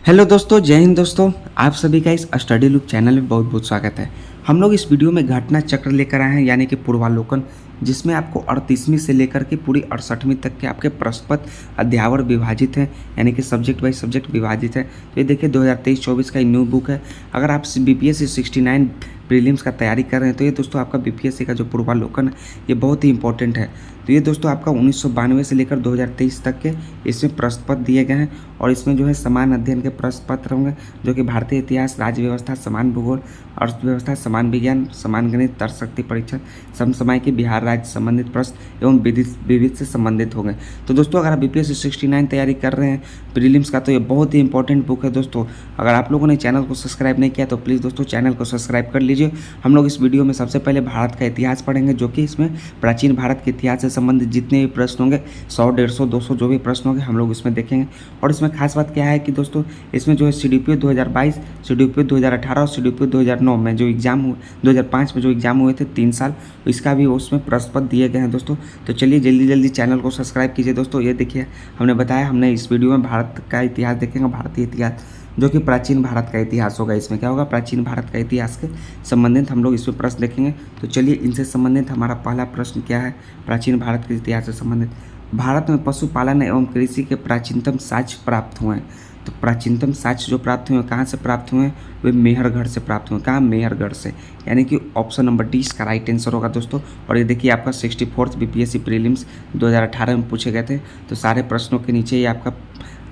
Hello दोस्तों, जय हिंद दोस्तों। आप सभी का इस स्टडी लूप चैनल में बहुत बहुत स्वागत है। हम लोग इस वीडियो में घटना चक्र लेकर आए हैं, यानी कि पूर्वालोकन, जिसमें आपको 38वीं से लेकर के पूरी 68वीं तक के आपके प्रश्न पत्र अध्यावर विभाजित हैं, यानी कि सब्जेक्ट बाई सब्जेक्ट विभाजित है। तो ये देखिए 2023-24 का न्यू बुक है। अगर आप बीपीएससी 69 प्रीलिम्स का तैयारी कर रहे हैं तो ये दोस्तों आपका बीपीएससी का जो पूर्वालोकन है ये बहुत ही इंपॉर्टेंट है। तो ये दोस्तों आपका 1992 से लेकर 2023 तक के इसमें प्रश्न पत्र दिए गए हैं, और इसमें जो है समान अध्ययन के प्रश्न पत्र होंगे, जो कि भारतीय इतिहास, राज्य व्यवस्था, समान भूगोल, अर्थव्यवस्था, समान विज्ञान, समान गणित, तर्कशक्ति परीक्षण, समसामयिकी, बिहार राज्य संबंधित प्रश्न एवं विविध से संबंधित होंगे। तो दोस्तों अगर आप बीपीएससी 69 तैयारी कर रहे हैं प्रीलिम्स का, तो ये बहुत ही इंपॉर्टेंट बुक है दोस्तों। अगर आप लोगों ने चैनल को सब्सक्राइब नहीं किया तो प्लीज़ दोस्तों चैनल को सब्सक्राइब कर लीजिए। हम लोग इस वीडियो में सबसे पहले भारत का इतिहास पढ़ेंगे, जो कि इसमें प्राचीन भारत के इतिहास से संबंधित जितने भी प्रश्न होंगे, 100, 150, 200 जो भी प्रश्न होंगे हम लोग इसमें देखेंगे। और इसमें खास बात क्या है कि दोस्तों इसमें जो है सीडीपीओ 2022, सीडीपीओ 2018 और सीडीपीओ 2009 में जो एग्जाम हुए, 2005 में जो एग्जाम हुए थे 3 साल, इसका भी उसमें प्रश्न पत्र दिए गए हैं दोस्तों। तो चलिए जल्दी जल्दी चैनल को सब्सक्राइब कीजिए दोस्तों। ये देखिए हमने बताया, हमने इस वीडियो में भारत का इतिहास देखेंगे, भारतीय इतिहास, जो कि प्राचीन भारत का इतिहास होगा। इसमें क्या होगा, प्राचीन भारत का इतिहास के संबंधित हम लोग इसमें प्रश्न देखेंगे। तो चलिए इनसे संबंधित हमारा पहला प्रश्न क्या है, प्राचीन भारत के इतिहास से संबंधित। भारत में पशुपालन एवं कृषि के प्राचीनतम साक्ष्य प्राप्त हुए हैं। तो प्राचीनतम साक्ष्य जो प्राप्त हुए हैं कहाँ से प्राप्त हुए हैं, वे मेहरगढ़ से प्राप्त हुए हैं। कहाँ, मेहरगढ़ से, यानी कि ऑप्शन नंबर डी इसका राइट आंसर होगा दोस्तों। और ये देखिए आपका 64th बीपीएससी प्रीलिम्स 2018 में पूछे गए थे। तो सारे प्रश्नों के नीचे ये आपका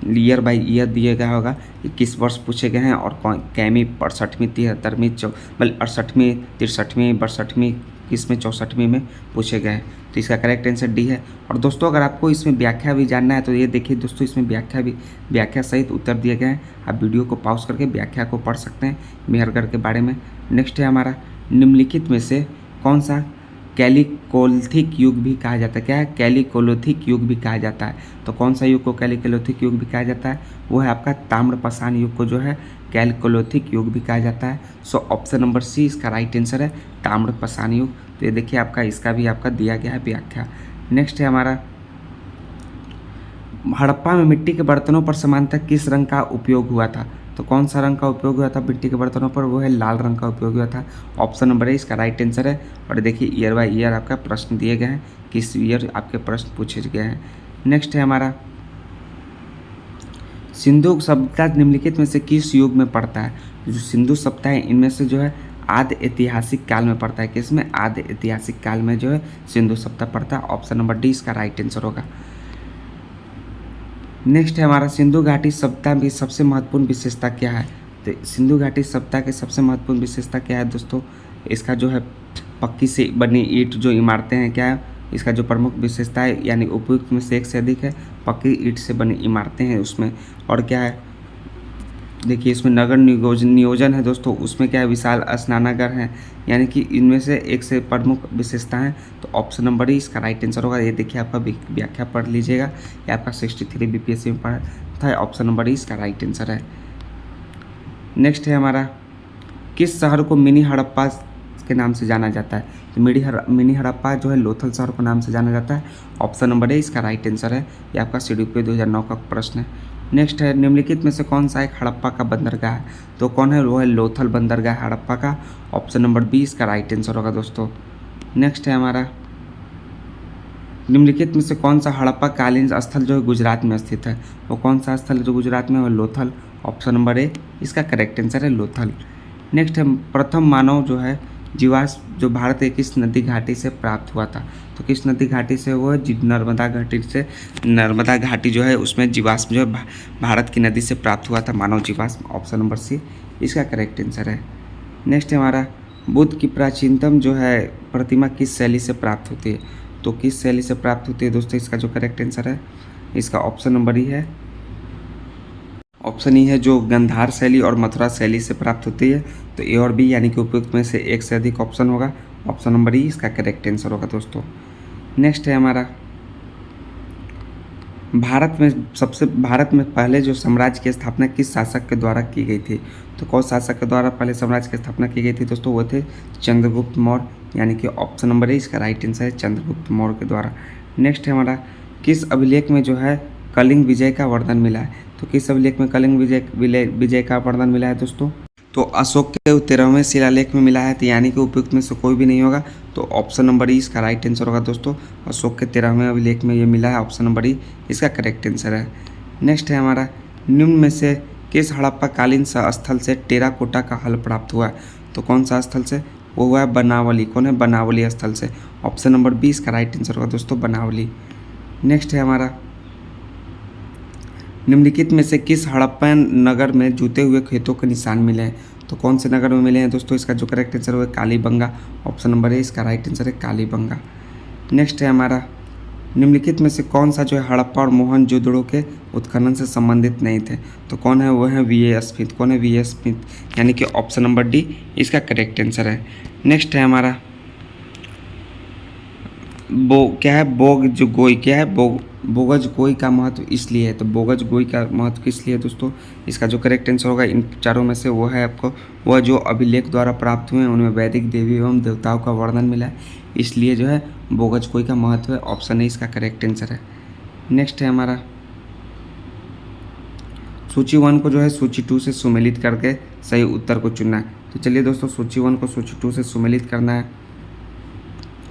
ईयर बाय ईयर दिया गया होगा कि किस वर्ष पूछे गए हैं, और कैमी 68वीं, 73वीं, मतलब 68वीं, 63वीं, 62वीं, किसमें 64वीं में पूछे गए हैं। तो इसका करेक्ट आंसर डी है। और दोस्तों अगर आपको इसमें व्याख्या भी जानना है तो ये देखिए दोस्तों, इसमें व्याख्या सहित उत्तर दिए गए हैं। आप वीडियो को पॉज करके व्याख्या को पढ़ सकते हैं मेहरगढ़ के बारे में। नेक्स्ट है हमारा, निम्नलिखित में से कौन सा कैलिकोलिथिक युग भी कहा जाता है। क्या है, कैलिकोलिथिक युग भी कहा जाता है। तो कौन सा युग को कैलिकोलिथिक युग भी कहा जाता है, वो है आपका ताम्रपाषाण युग को जो है कैलिकोलिथिक युग भी कहा जाता है। सो ऑप्शन नंबर सी इसका राइट आंसर है, ताम्रपाषाण युग। तो ये देखिए आपका इसका भी आपका दिया गया है व्याख्या। नेक्स्ट है हमारा, हड़प्पा में मिट्टी के बर्तनों पर सामान्यतः किस रंग का उपयोग हुआ था। तो कौन सा रंग का उपयोग हुआ था मिट्टी के बर्तनों पर, वो है लाल रंग का उपयोग हुआ था। ऑप्शन नंबर ए इसका राइट आंसर है। और देखिए ईयर बाय ईयर आपका प्रश्न दिए गए हैं, किस ईयर आपके प्रश्न पूछे गए हैं। नेक्स्ट है हमारा, सिंधु सभ्यता निम्नलिखित में से किस युग में पड़ता है। जो सिंधु सभ्यता है इनमें से जो है आद्य ऐतिहासिक काल में पड़ता है। किसमें, आद्य ऐतिहासिक काल में जो है सिंधु सभ्यता पड़ता है। ऑप्शन नंबर डी इसका राइट आंसर होगा। नेक्स्ट है हमारा, सिंधु घाटी सभ्यता की सबसे महत्वपूर्ण विशेषता क्या है। तो सिंधु घाटी सभ्यता की सबसे महत्वपूर्ण विशेषता क्या है दोस्तों, इसका जो है पक्की से बनी ईंट जो इमारतें हैं, क्या है इसका जो प्रमुख विशेषता है, यानी उपयुक्त में से एक से अधिक है, पक्की ईंट से बनी इमारतें हैं उसमें। और क्या है, देखिए इसमें नगर नियोजन है दोस्तों, उसमें क्या है विशाल स्नानागार हैं, यानी कि इनमें से एक से प्रमुख विशेषता है। तो ऑप्शन नंबर ही इसका राइट आंसर होगा। ये देखिए आपका व्याख्या पढ़ लीजिएगा, ये आपका 63 बीपीएससी में पढ़ा था। ऑप्शन नंबर ही इसका राइट आंसर है। नेक्स्ट है हमारा, किस शहर को मिनी हड़प्पा के नाम से जाना जाता है। तो मिनी हड़प्पा जो है लोथल शहर को नाम से जाना जाता है। ऑप्शन नंबर ए इसका राइट आंसर है। ये आपका सीडीपीओ 2009 का प्रश्न है। नेक्स्ट है, निम्नलिखित में से कौन सा एक हड़प्पा का बंदरगाह है। तो कौन है, वो है लोथल बंदरगाह हड़प्पा का। ऑप्शन नंबर बी इसका राइट आंसर होगा दोस्तों। नेक्स्ट है हमारा, निम्नलिखित में से कौन सा हड़प्पा कालीन स्थल जो है गुजरात में स्थित है। वो कौन सा स्थल जो गुजरात में है, लोथल। ऑप्शन नंबर ए इसका करेक्ट आंसर है, लोथल। नेक्स्ट है, प्रथम मानव जो है जीवाश्म जो भारत के किस नदी घाटी से प्राप्त हुआ था। तो किस नदी घाटी से, वो है नर्मदा घाटी से। नर्मदा घाटी जो है उसमें जीवाश्म जो है भारत की नदी से प्राप्त हुआ था, मानव जीवाश्म। ऑप्शन नंबर सी इसका करेक्ट आंसर है। नेक्स्ट है हमारा, बुद्ध की प्राचीनतम जो है प्रतिमा किस शैली से प्राप्त होती है। तो किस शैली से प्राप्त होती है दोस्तों, इसका जो करेक्ट आंसर है इसका ऑप्शन नंबर ही है, ऑप्शन ही है, जो गंधार शैली और मथुरा शैली से प्राप्त होती है। तो ए और बी यानी कि उपयुक्त में से एक से अधिक ऑप्शन होगा। ऑप्शन नंबर ई इसका करेक्ट आंसर होगा दोस्तों। नेक्स्ट है हमारा, भारत में पहले जो साम्राज्य की स्थापना किस शासक के द्वारा की गई थी। तो कौन शासक के द्वारा पहले साम्राज्य की स्थापना की गई थी दोस्तों, वो थे चंद्रगुप्त मौर्य, यानी कि ऑप्शन नंबर ए इसका राइट आंसर है, चंद्रगुप्त मौर्य के द्वारा। नेक्स्ट है हमारा, किस अभिलेख में जो है कलिंग विजय का वर्णन मिला है। तो किस अभिलेख में कलिंग विजय का वर्णन मिला है दोस्तों? तो अशोक के 13वें शिलालेख में मिला है, तो यानी कि उपयुक्त में से कोई भी नहीं होगा। तो ऑप्शन नंबर ई इसका राइट आंसर होगा दोस्तों। अशोक के 13वें अभिलेख में ये मिला है, ऑप्शन नंबर ई इसका करेक्ट आंसर है। नेक्स्ट है हमारा, निम्न में से किस हड़प्पा कालीन स्थल से टेराकोटा का हल प्राप्त हुआ है? तो कौन सा स्थल से? वो हुआ है बनावली। कौन है? बनावली स्थल से। ऑप्शन नंबर बी इसका राइट आंसर होगा दोस्तों, बनावली। नेक्स्ट है हमारा, निम्नलिखित में से किस हड़प्पन नगर में जूते हुए खेतों के निशान मिले हैं? तो कौन से नगर में मिले हैं दोस्तों? इसका जो करेक्ट आंसर है कालीबंगा। ऑप्शन नंबर ए इसका राइट आंसर है कालीबंगा। नेक्स्ट है हमारा, निम्नलिखित में से कौन सा जो है हड़प्पा और मोहनजोदड़ो के उत्खनन से संबंधित नहीं थे? तो कौन है? वो है वी.ए. स्मिथ। कौन है? वी.ए. स्मिथ, यानी कि ऑप्शन नंबर डी इसका करेक्ट आंसर है। नेक्स्ट है हमारा, क्या है? बोगजगोई। क्या है? बोगजगोई का महत्व इसलिए है। तो बोगजगोई का महत्व किस लिए है दोस्तों? इसका जो करेक्ट आंसर होगा इन चारों में से वो है आपको, वह जो अभिलेख द्वारा प्राप्त हुए हैं उनमें वैदिक देवी एवं देवताओं का वर्णन मिला है, इसलिए जो है बोगजगोई का महत्व है। ऑप्शन ए इसका करेक्ट आंसर है। नेक्स्ट है हमारा, सूची 1 को जो है सूची 2 से सुमेलित करके सही उत्तर को चुनना है। तो चलिए दोस्तों, सूची 1 को सूची 2 से सुमेलित करना है।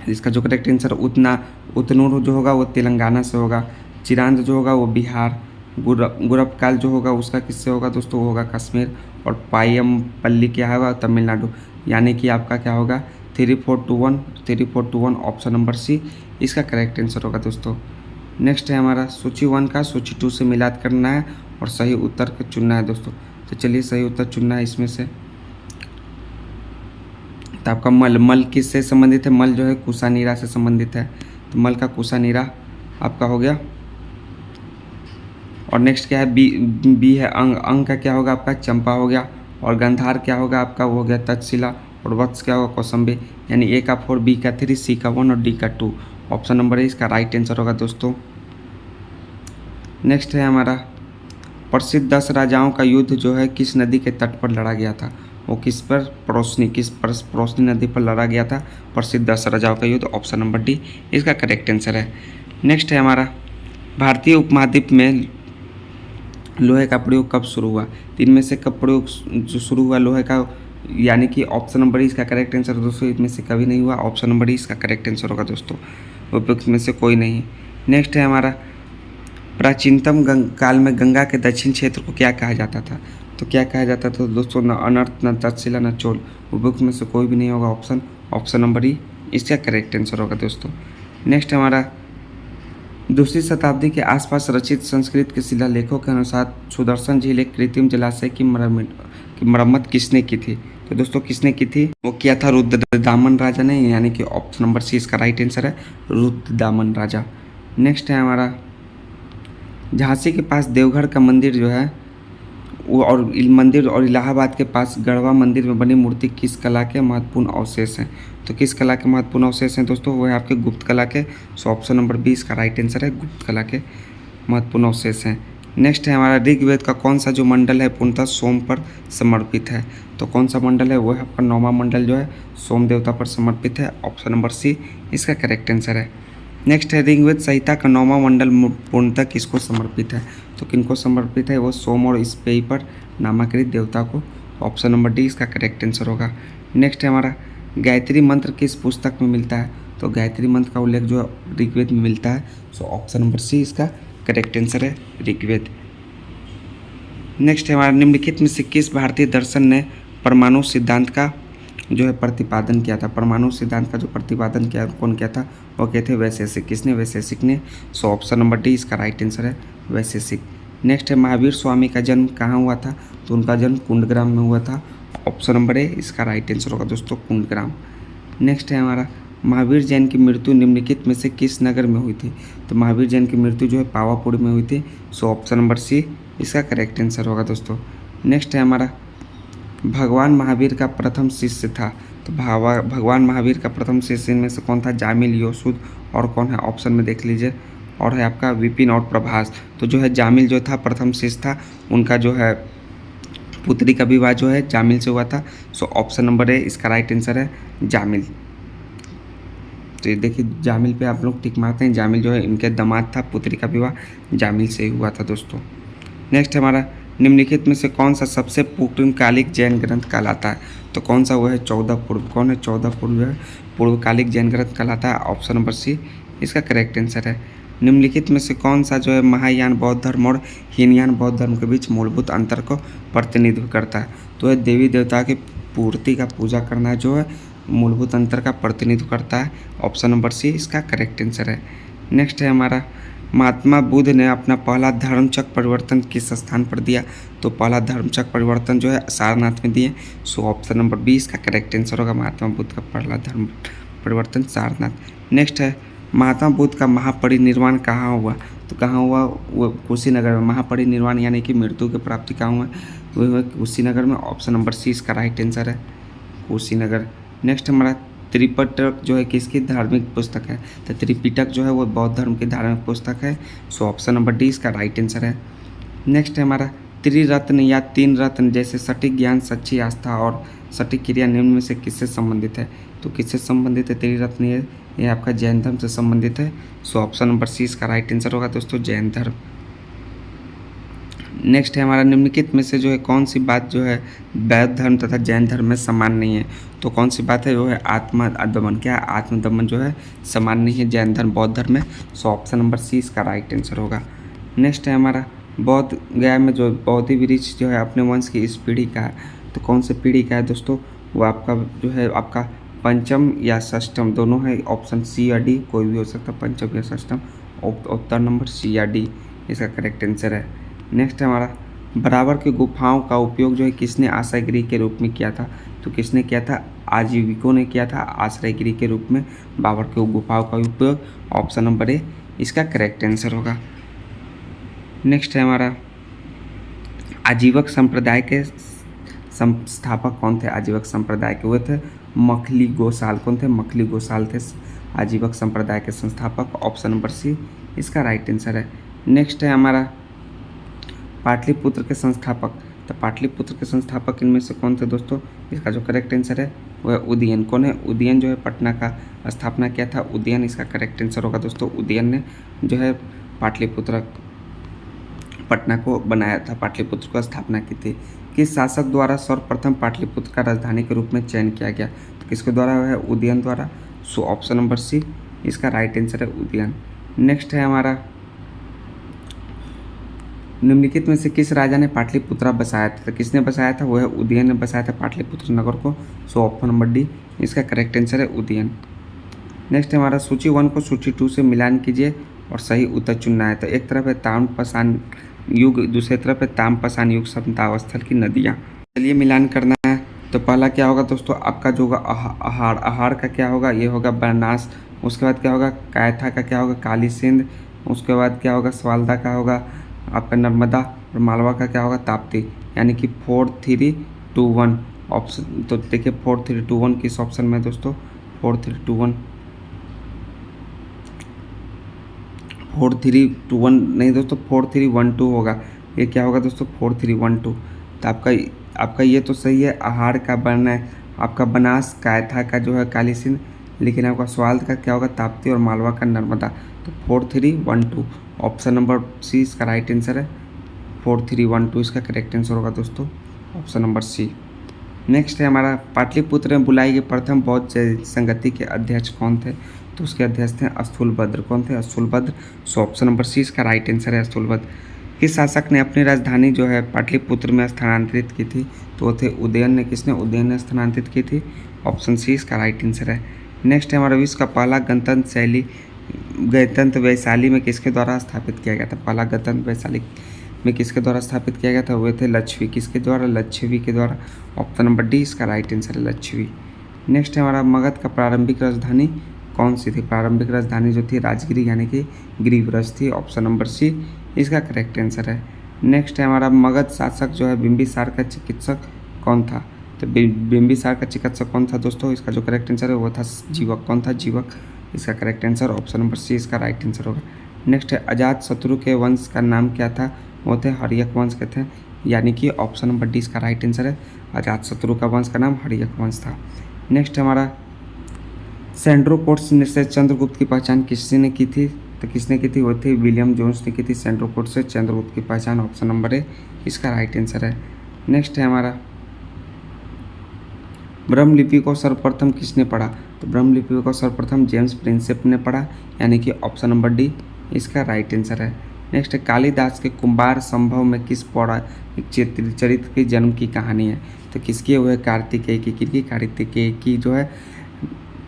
इसका जो करेक्ट आंसर उतनूर जो होगा वो तेलंगाना से होगा, चिरांद जो होगा वो बिहार, गुरबकाल जो होगा उसका किससे होगा दोस्तों? वो होगा कश्मीर, और पायमपल्ली क्या होगा? तमिलनाडु। यानी कि आपका क्या होगा? 3421 ऑप्शन नंबर सी इसका करेक्ट आंसर होगा दोस्तों। नेक्स्ट है हमारा, सूची 1 का सूची 2 से मिलान करना है और सही उत्तर को चुनना है दोस्तों। तो चलिए सही उत्तर चुनना है इसमें से। तो आपका मल किससे संबंधित है? मल जो है कुशानीरा से संबंधित है, तो मल का कुशानीरा आपका हो गया। और नेक्स्ट क्या है? बी है अंग का क्या होगा आपका? चंपा हो गया। और गंधार क्या होगा आपका? वो हो गया तक्षशिला। और वत्स क्या होगा? कौसंबी। यानी ए का 4, बी का 3, सी का 1 और डी का 2। ऑप्शन नंबर ए इसका राइट आंसर होगा दोस्तों। नेक्स्ट है हमारा, प्रसिद्ध 10 राजाओं का युद्ध जो है किस नदी के तट पर लड़ा गया था? वो किस पर? प्रोसनी नदी पर लड़ा गया था प्रसिद्ध 10 राजाओं का युद्ध। ऑप्शन नंबर डी इसका करेक्ट आंसर है। नेक्स्ट है हमारा, भारतीय उपमहाद्वीप में लोहे का प्रयोग कब शुरू हुआ? तो इनमें से कब प्रयोग जो शुरू हुआ लोहे का? यानी कि ऑप्शन नंबर डी इसका करेक्ट आंसर दोस्तों, इनमें से कभी नहीं हुआ। ऑप्शन नंबर डी इसका करेक्ट आंसर होगा दोस्तों, उपयुक्त में से कोई नहीं। नेक्स्ट है हमारा, प्राचीनतम काल में गंगा के दक्षिण क्षेत्र को क्या कहा जाता था? तो क्या कहा जाता था दोस्तों? न अनर्थ, न तक्षशिला, न चोल। उपयुक्त में से कोई भी नहीं होगा ऑप्शन नंबर ई इसका करेक्ट आंसर होगा दोस्तों। नेक्स्ट हमारा, दूसरी शताब्दी के आसपास रचित संस्कृत के शिलालेखों के अनुसार सुदर्शन झील एक कृत्रिम जलाशय की मरम्मत किसने की थी? तो दोस्तों किसने की थी? वो किया था रुद्रदामन राजा ने, यानी कि ऑप्शन नंबर सी इसका राइट आंसर है, रुद्रदामन राजा। नेक्स्ट है हमारा, झांसी के पास देवघर का मंदिर जो है वो और इलाहाबाद के पास गढ़वा मंदिर में बनी मूर्ति किस कला के महत्वपूर्ण अवशेष हैं? तो किस कला के महत्वपूर्ण अवशेष हैं दोस्तों? वो है आपके गुप्त कला के। सो ऑप्शन नंबर बी इसका राइट आंसर है, गुप्त कला के महत्वपूर्ण अवशेष हैं। नेक्स्ट है हमारा, ऋग्वेद का कौन सा जो मंडल है पूर्णतः सोम पर समर्पित है? तो कौन सा मंडल है? वो है आपका 9वां मंडल जो है सोम देवता पर समर्पित है। ऑप्शन नंबर सी इसका करेक्ट आंसर है। नेक्स्ट है, ऋग्वेद संहिता का 9वां मंडल पूर्णतः किसको समर्पित है? तो किनको समर्पित है? वो सोम और स्पेई पर नामांकित देवता को। ऑप्शन नंबर डी इसका करेक्ट आंसर होगा। नेक्स्ट है हमारा, गायत्री मंत्र किस पुस्तक में मिलता है? तो गायत्री मंत्र का उल्लेख जो ऋग्वेद में मिलता है। सो ऑप्शन नंबर सी इसका करेक्ट आंसर है, ऋग्वेद। नेक्स्ट है हमारा, निम्नलिखित में से किस भारतीय दर्शन ने परमाणु सिद्धांत का जो है प्रतिपादन किया था? परमाणु सिद्धांत का जो प्रतिपादन किया कौन किया था? वो कहते हैं वैशेषिक। किसने? वैशेषिक ने। सो ऑप्शन नंबर डी इसका राइट आंसर है, वैशेषिक। नेक्स्ट है, महावीर स्वामी का जन्म कहाँ हुआ था? तो उनका जन्म कुंडग्राम में हुआ था। ऑप्शन नंबर ए इसका राइट आंसर होगा दोस्तों, कुंडग्राम। नेक्स्ट है हमारा, महावीर जैन की मृत्यु निम्नलिखित में से किस नगर में हुई थी? तो महावीर जैन की मृत्यु जो है पावापुरी में हुई थी। सो ऑप्शन नंबर सी इसका करेक्ट आंसर होगा दोस्तों। नेक्स्ट है हमारा, भगवान महावीर का प्रथम शिष्य था। तो भगवान महावीर का प्रथम शिष्य में से कौन था? जामिल, योशुद और कौन है? ऑप्शन में देख लीजिए, और है आपका विपिन और प्रभास। तो जो है जामिल जो था प्रथम शिष्य था, उनका जो है पुत्री का विवाह जो है जामिल से हुआ था। सो ऑप्शन नंबर ए इसका राइट आंसर है, जामिल। तो ये देखिए जामिल पे आप लोग टिक मारते हैं, जामिल जो है इनके दामाद था, पुत्री का विवाह जामिल से हुआ था दोस्तों। नेक्स्ट हमारा निम्नलिखित में से कौन सा सबसे पूर्णकालिक जैन ग्रंथ कहलाता है? तो कौन सा वो है 14 पूर्व। कौन है 14 पूर्व जो है पूर्वकालिक जैन ग्रंथ कहलाता है? ऑप्शन नंबर सी इसका करेक्ट आंसर है। निम्नलिखित में से कौन सा जो है महायान बौद्ध धर्म और हीनयान बौद्ध धर्म के बीच मूलभूत अंतर को प्रतिनिधित्व करता है? तो है देवी देवता की पूर्ति का पूजा करना जो है मूलभूत अंतर का प्रतिनिधित्व करता है। ऑप्शन नंबर सी इसका करेक्ट आंसर है। नेक्स्ट है हमारा महात्मा बुद्ध ने अपना पहला धर्मचक्र परिवर्तन किस स्थान पर दिया? तो पहला धर्मचक्र परिवर्तन जो है सारनाथ में दिए। सो ऑप्शन नंबर बी इसका करेक्ट आंसर होगा। महात्मा बुद्ध का पहला धर्म परिवर्तन सारनाथ। नेक्स्ट है महात्मा बुद्ध का महापरिनिर्वाण कहाँ हुआ? तो कहाँ हुआ? वो कुशीनगर में। महापरिनिर्वाण यानी कि मृत्यु की प्राप्ति कहाँ हुआ? वो हुआ कुशीनगर में। ऑप्शन नंबर सी इसका राइट आंसर है, कुशीनगर। नेक्स्ट हमारा त्रिपिटक जो है किसकी धार्मिक पुस्तक है? तो त्रिपिटक जो है वो बौद्ध धर्म की धार्मिक पुस्तक है। सो ऑप्शन नंबर डी इसका राइट आंसर है। नेक्स्ट है हमारा त्रिरत्न या तीन रत्न जैसे सटीक ज्ञान, सच्ची आस्था और सटीक क्रिया निम्न में से किससे संबंधित है? तो किससे संबंधित है त्रिरत्न? ये आपका जैन धर्म से संबंधित है। सो ऑप्शन नंबर सी इसका राइट आंसर होगा दोस्तों, जैन धर्म। नेक्स्ट है हमारा निम्नलिखित में से जो है कौन सी बात जो है बौद्ध धर्म तथा जैन धर्म में समान नहीं है? तो कौन सी बात है? वो है आत्मदमन। क्या आत्मदमन जो है समान नहीं है जैन धर्म बौद्ध धर्म में। सो ऑप्शन नंबर सी इसका राइट आंसर होगा। नेक्स्ट है हमारा बौद्ध गया में जो बोधि वृक्ष जो है अपने वंश की इस पीढ़ी का है। तो कौन सी पीढ़ी का है दोस्तों? वो आपका जो है आपका पंचम या षष्टम दोनों है। ऑप्शन सी या डी कोई भी हो सकता है, पंचम या षष्टम। उत्तर नंबर सी या डी इसका करेक्ट आंसर है। नेक्स्ट हमारा बराबर की गुफाओं का उपयोग जो है किसने आश्रय गृह के रूप में किया था? तो किसने किया था? आजीविकों ने किया था आश्रय गृह के रूप में बाबर की गुफाओं का उपयोग। ऑप्शन नंबर ए इसका करेक्ट आंसर होगा। नेक्स्ट है हमारा आजीवक संप्रदाय के संस्थापक कौन थे? आजीवक संप्रदाय के हुए थे मखली गोसाल। कौन थे? मखली गोसाल थे आजीवक संप्रदाय के संस्थापक। ऑप्शन नंबर सी इसका राइट आंसर है। नेक्स्ट है हमारा पाटलिपुत्र के संस्थापक। तो पाटलिपुत्र के संस्थापक इनमें से कौन थे दोस्तों? इसका जो करेक्ट आंसर है वह उदयन। कौन है? उदयन जो है पटना का स्थापना किया था। उदयन इसका करेक्ट आंसर होगा दोस्तों। उदयन ने जो है पाटलिपुत्र पटना को बनाया था, पाटलिपुत्र को स्थापना की थी। किस शासक द्वारा सर्वप्रथम पाटलिपुत्र का राजधानी के रूप में चयन किया गया? तो किसके द्वारा है? उदयन द्वारा। सो ऑप्शन नंबर सी इसका राइट आंसर है, उदयन। नेक्स्ट है हमारा निम्नलिखित में से किस राजा ने पाटलिपुत्रा बसाया था? तो किसने बसाया था? वो है उदयन ने बसाया था पाटलिपुत्र नगर को। सो ऑप्शन नंबर डी इसका करेक्ट आंसर है, उदयन। नेक्स्ट हमारा सूची 1 को सूची 2 से मिलान कीजिए और सही उत्तर चुनना है। तो एक तरफ है ताम्रपाषाण युग, दूसरी तरफ है ताम्रपाषाण युग समतावस्थल की नदियाँ। चलिए मिलान करना है। तो पहला क्या होगा दोस्तों? आपका जो होगा आहार। आहार का क्या होगा? ये होगा बनास। उसके बाद क्या होगा? कायथा का क्या होगा? काली सिंध। उसके बाद क्या होगा? सवालदा का होगा आपका नर्मदा। और मालवा का क्या होगा? ताप्ती। यानी कि 4 3 2 1 ऑप्शन। तो देखिए 4 3 2 1 किस ऑप्शन में दोस्तों? 4 3 2 1 4 3 2 1 नहीं दोस्तों, 4 3 1 2 होगा। ये क्या होगा दोस्तों? 4 3 1 2। तो आपका ये तो सही है। आहार का बनना है आपका बनास, कायथा का जो है काली सिंध, लेकिन आपका सवाल का क्या होगा? ताप्ती। और मालवा का नर्मदा। तो 4 3 1 2 ऑप्शन नंबर सी इसका राइट आंसर है। 4 3 1 2 इसका करेक्ट आंसर होगा दोस्तों, ऑप्शन नंबर सी। नेक्स्ट है हमारा पाटलिपुत्र में बुलाई गई प्रथम बौद्ध संगति के अध्यक्ष कौन थे? तो उसके अध्यक्ष थे स्थूलभद्र। कौन थे? Sthulabhadra. So option number C इसका राइट आंसर है, स्थूलभद्र। किस शासक ने अपनी राजधानी जो है पाटलिपुत्र में स्थानांतरित की थी? तो वो थे उदयन ने। किसने? उदयन ने स्थानांतरित की थी। ऑप्शन सी इसका राइट आंसर है। नेक्स्ट है हमारा विश्व का पहला गणतंत्र वैशाली में किसके द्वारा स्थापित किया गया था? पहला गणतंत्र वैशाली में किसके द्वारा स्थापित किया गया था? वो थे लच्छवी। किसके द्वारा? लच्छवी के द्वारा। ऑप्शन नंबर डी इसका राइट आंसर है, लच्छवी। नेक्स्ट है हमारा मगध का प्रारंभिक राजधानी कौन सी थी? प्रारंभिक राजधानी जो थी राजगिरी यानी कि गिरिव्रज थी। ऑप्शन नंबर सी इसका करेक्ट आंसर है। नेक्स्ट है हमारा मगध शासक जो है बिंबिसार का चिकित्सक कौन था? तो बिंबिसार का चिकित्सक कौन था दोस्तों? इसका जो करेक्ट आंसर है वो था जीवक। कौन था? जीवक। इसका correct answer option number C इसका राइट आंसर होगा। नेक्स्ट है अजात शत्रु के वंश का नाम क्या था? वो थे हर्यक वंश के थे, यानी कि ऑप्शन नंबर डी इसका राइट आंसर है। अजात शत्रु का वंश का नाम हर्यक वंश था। नेक्स्ट हमारा सैंड्रोकोट्स से चंद्रगुप्त की पहचान किसने की थी? तो किसने की थी? वो थी विलियम जोन्स ने की थी सेंट्रोकोट से चंद्रगुप्त की पहचान। ऑप्शन नंबर ए इसका राइट आंसर है। नेक्स्ट है हमारा ब्रह्म लिपि को सर्वप्रथम किसने पढ़ा? तो ब्रह्म लिपि को सर्वप्रथम जेम्स प्रिंसेप ने पढ़ा, यानी कि ऑप्शन नंबर डी इसका राइट आंसर है। नेक्स्ट है कालिदास के कुंभार संभव में किस पौराणिक चरित्र की जन्म की कहानी है? तो किसकी? वो है कार्तिकेय की कार्तिकेय की जो है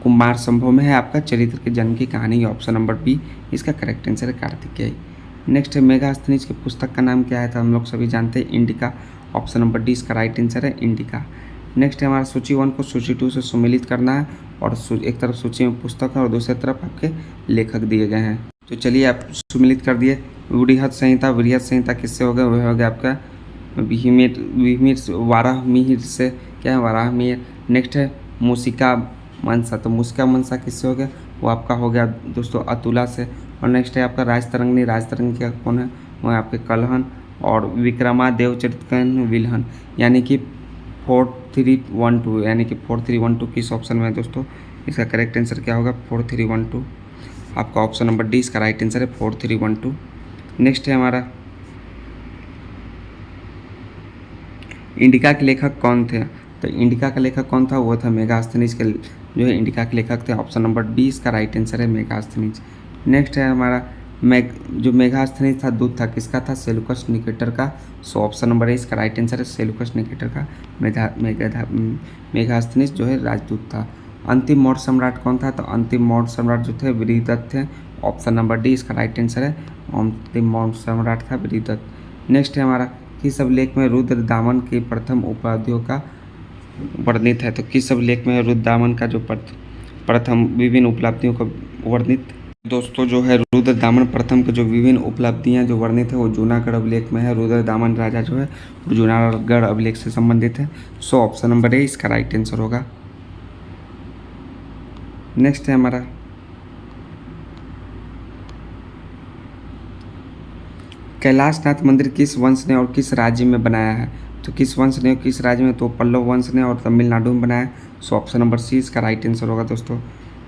कुमार संभव में है आपका चरित्र के जन्म की कहानी। ऑप्शन नंबर बी इसका करेक्ट आंसर है कार्तिकेय। नेक्स्ट है मेगास्थनीज की पुस्तक का नाम क्या है? तो हम लोग सभी जानते हैं इंडिका। ऑप्शन नंबर डी इसका राइट आंसर है इंडिका। नेक्स्ट है हमारा सूची 1 को सूची 2 से सम्मिलित करना है, और एक तरफ सूची में पुस्तक है और दूसरी तरफ आपके लेखक दिए गए हैं। तो चलिए आप सम्मिलित कर दिए। बृहद संहिता किससे हो गया? वह हो गया आपका वाराहमिहिर से। क्या है? वाराहमिहिर। नेक्स्ट है मूसिका मनसा, तो मूसिका मनसा किससे हो गया? वो आपका हो गया दोस्तों अतुला से। और नेक्स्ट है आपका राजतरंगिणी का कौन है? वो है आपके कलहन। और विक्रमादेव चरितकन विल्हन, यानी कि 4312, यानी कि 4312 किस ऑप्शन में है दोस्तों? इसका करेक्ट आंसर क्या होगा? 4312 आपका ऑप्शन नंबर डी इसका राइट आंसर है 4312। नेक्स्ट है हमारा इंडिका के लेखक कौन थे? तो इंडिका का लेखक कौन था? वो था मेगास्थनीज के जो है इंडिका के लेखक थे। ऑप्शन नंबर बी इसका राइट आंसर है मेगास्थनीज। नेक्स्ट है हमारा जो मेगास्थनीज था दूत था किसका था? सेलुकस निकेटर का। सो ऑप्शन नंबर ए इसका राइट आंसर है सेलुकस निकेटर का। मेगास्थनीज जो है राजदूत था। अंतिम मौर्य सम्राट कौन था? तो अंतिम मौर्य सम्राट जो थे बृहदत्त थे। ऑप्शन नंबर डी इसका राइट आंसर है अंतिम मौर्य सम्राट था बृहदत्त। नेक्स्ट है हमारा किस अभिलेख में रुद्र दामन की प्रथम उपलब्धियों का वर्णित है? तो किस अभिलेख में रुद्र दामन का जो प्रथम विभिन्न उपलब्धियों का वर्णित? दोस्तों जो है रुद्र दामन प्रथम के जो विभिन्न उपलब्धियां जो वर्णित है वो जूनागढ़ अभिलेख में है। रुद्र दामन राजा जो है जूनागढ़ अभिलेख से संबंधित है। सो ऑप्शन नंबर ए इसका राइट आंसर होगा। नेक्स्ट है हमारा कैलाशनाथ मंदिर किस वंश ने और किस राज्य में बनाया है? तो किस वंश ने और किस राज्य में? तो पल्लव वंश ने और तमिलनाडु में बनाया। सो ऑप्शन नंबर सी इसका राइट आंसर होगा दोस्तों।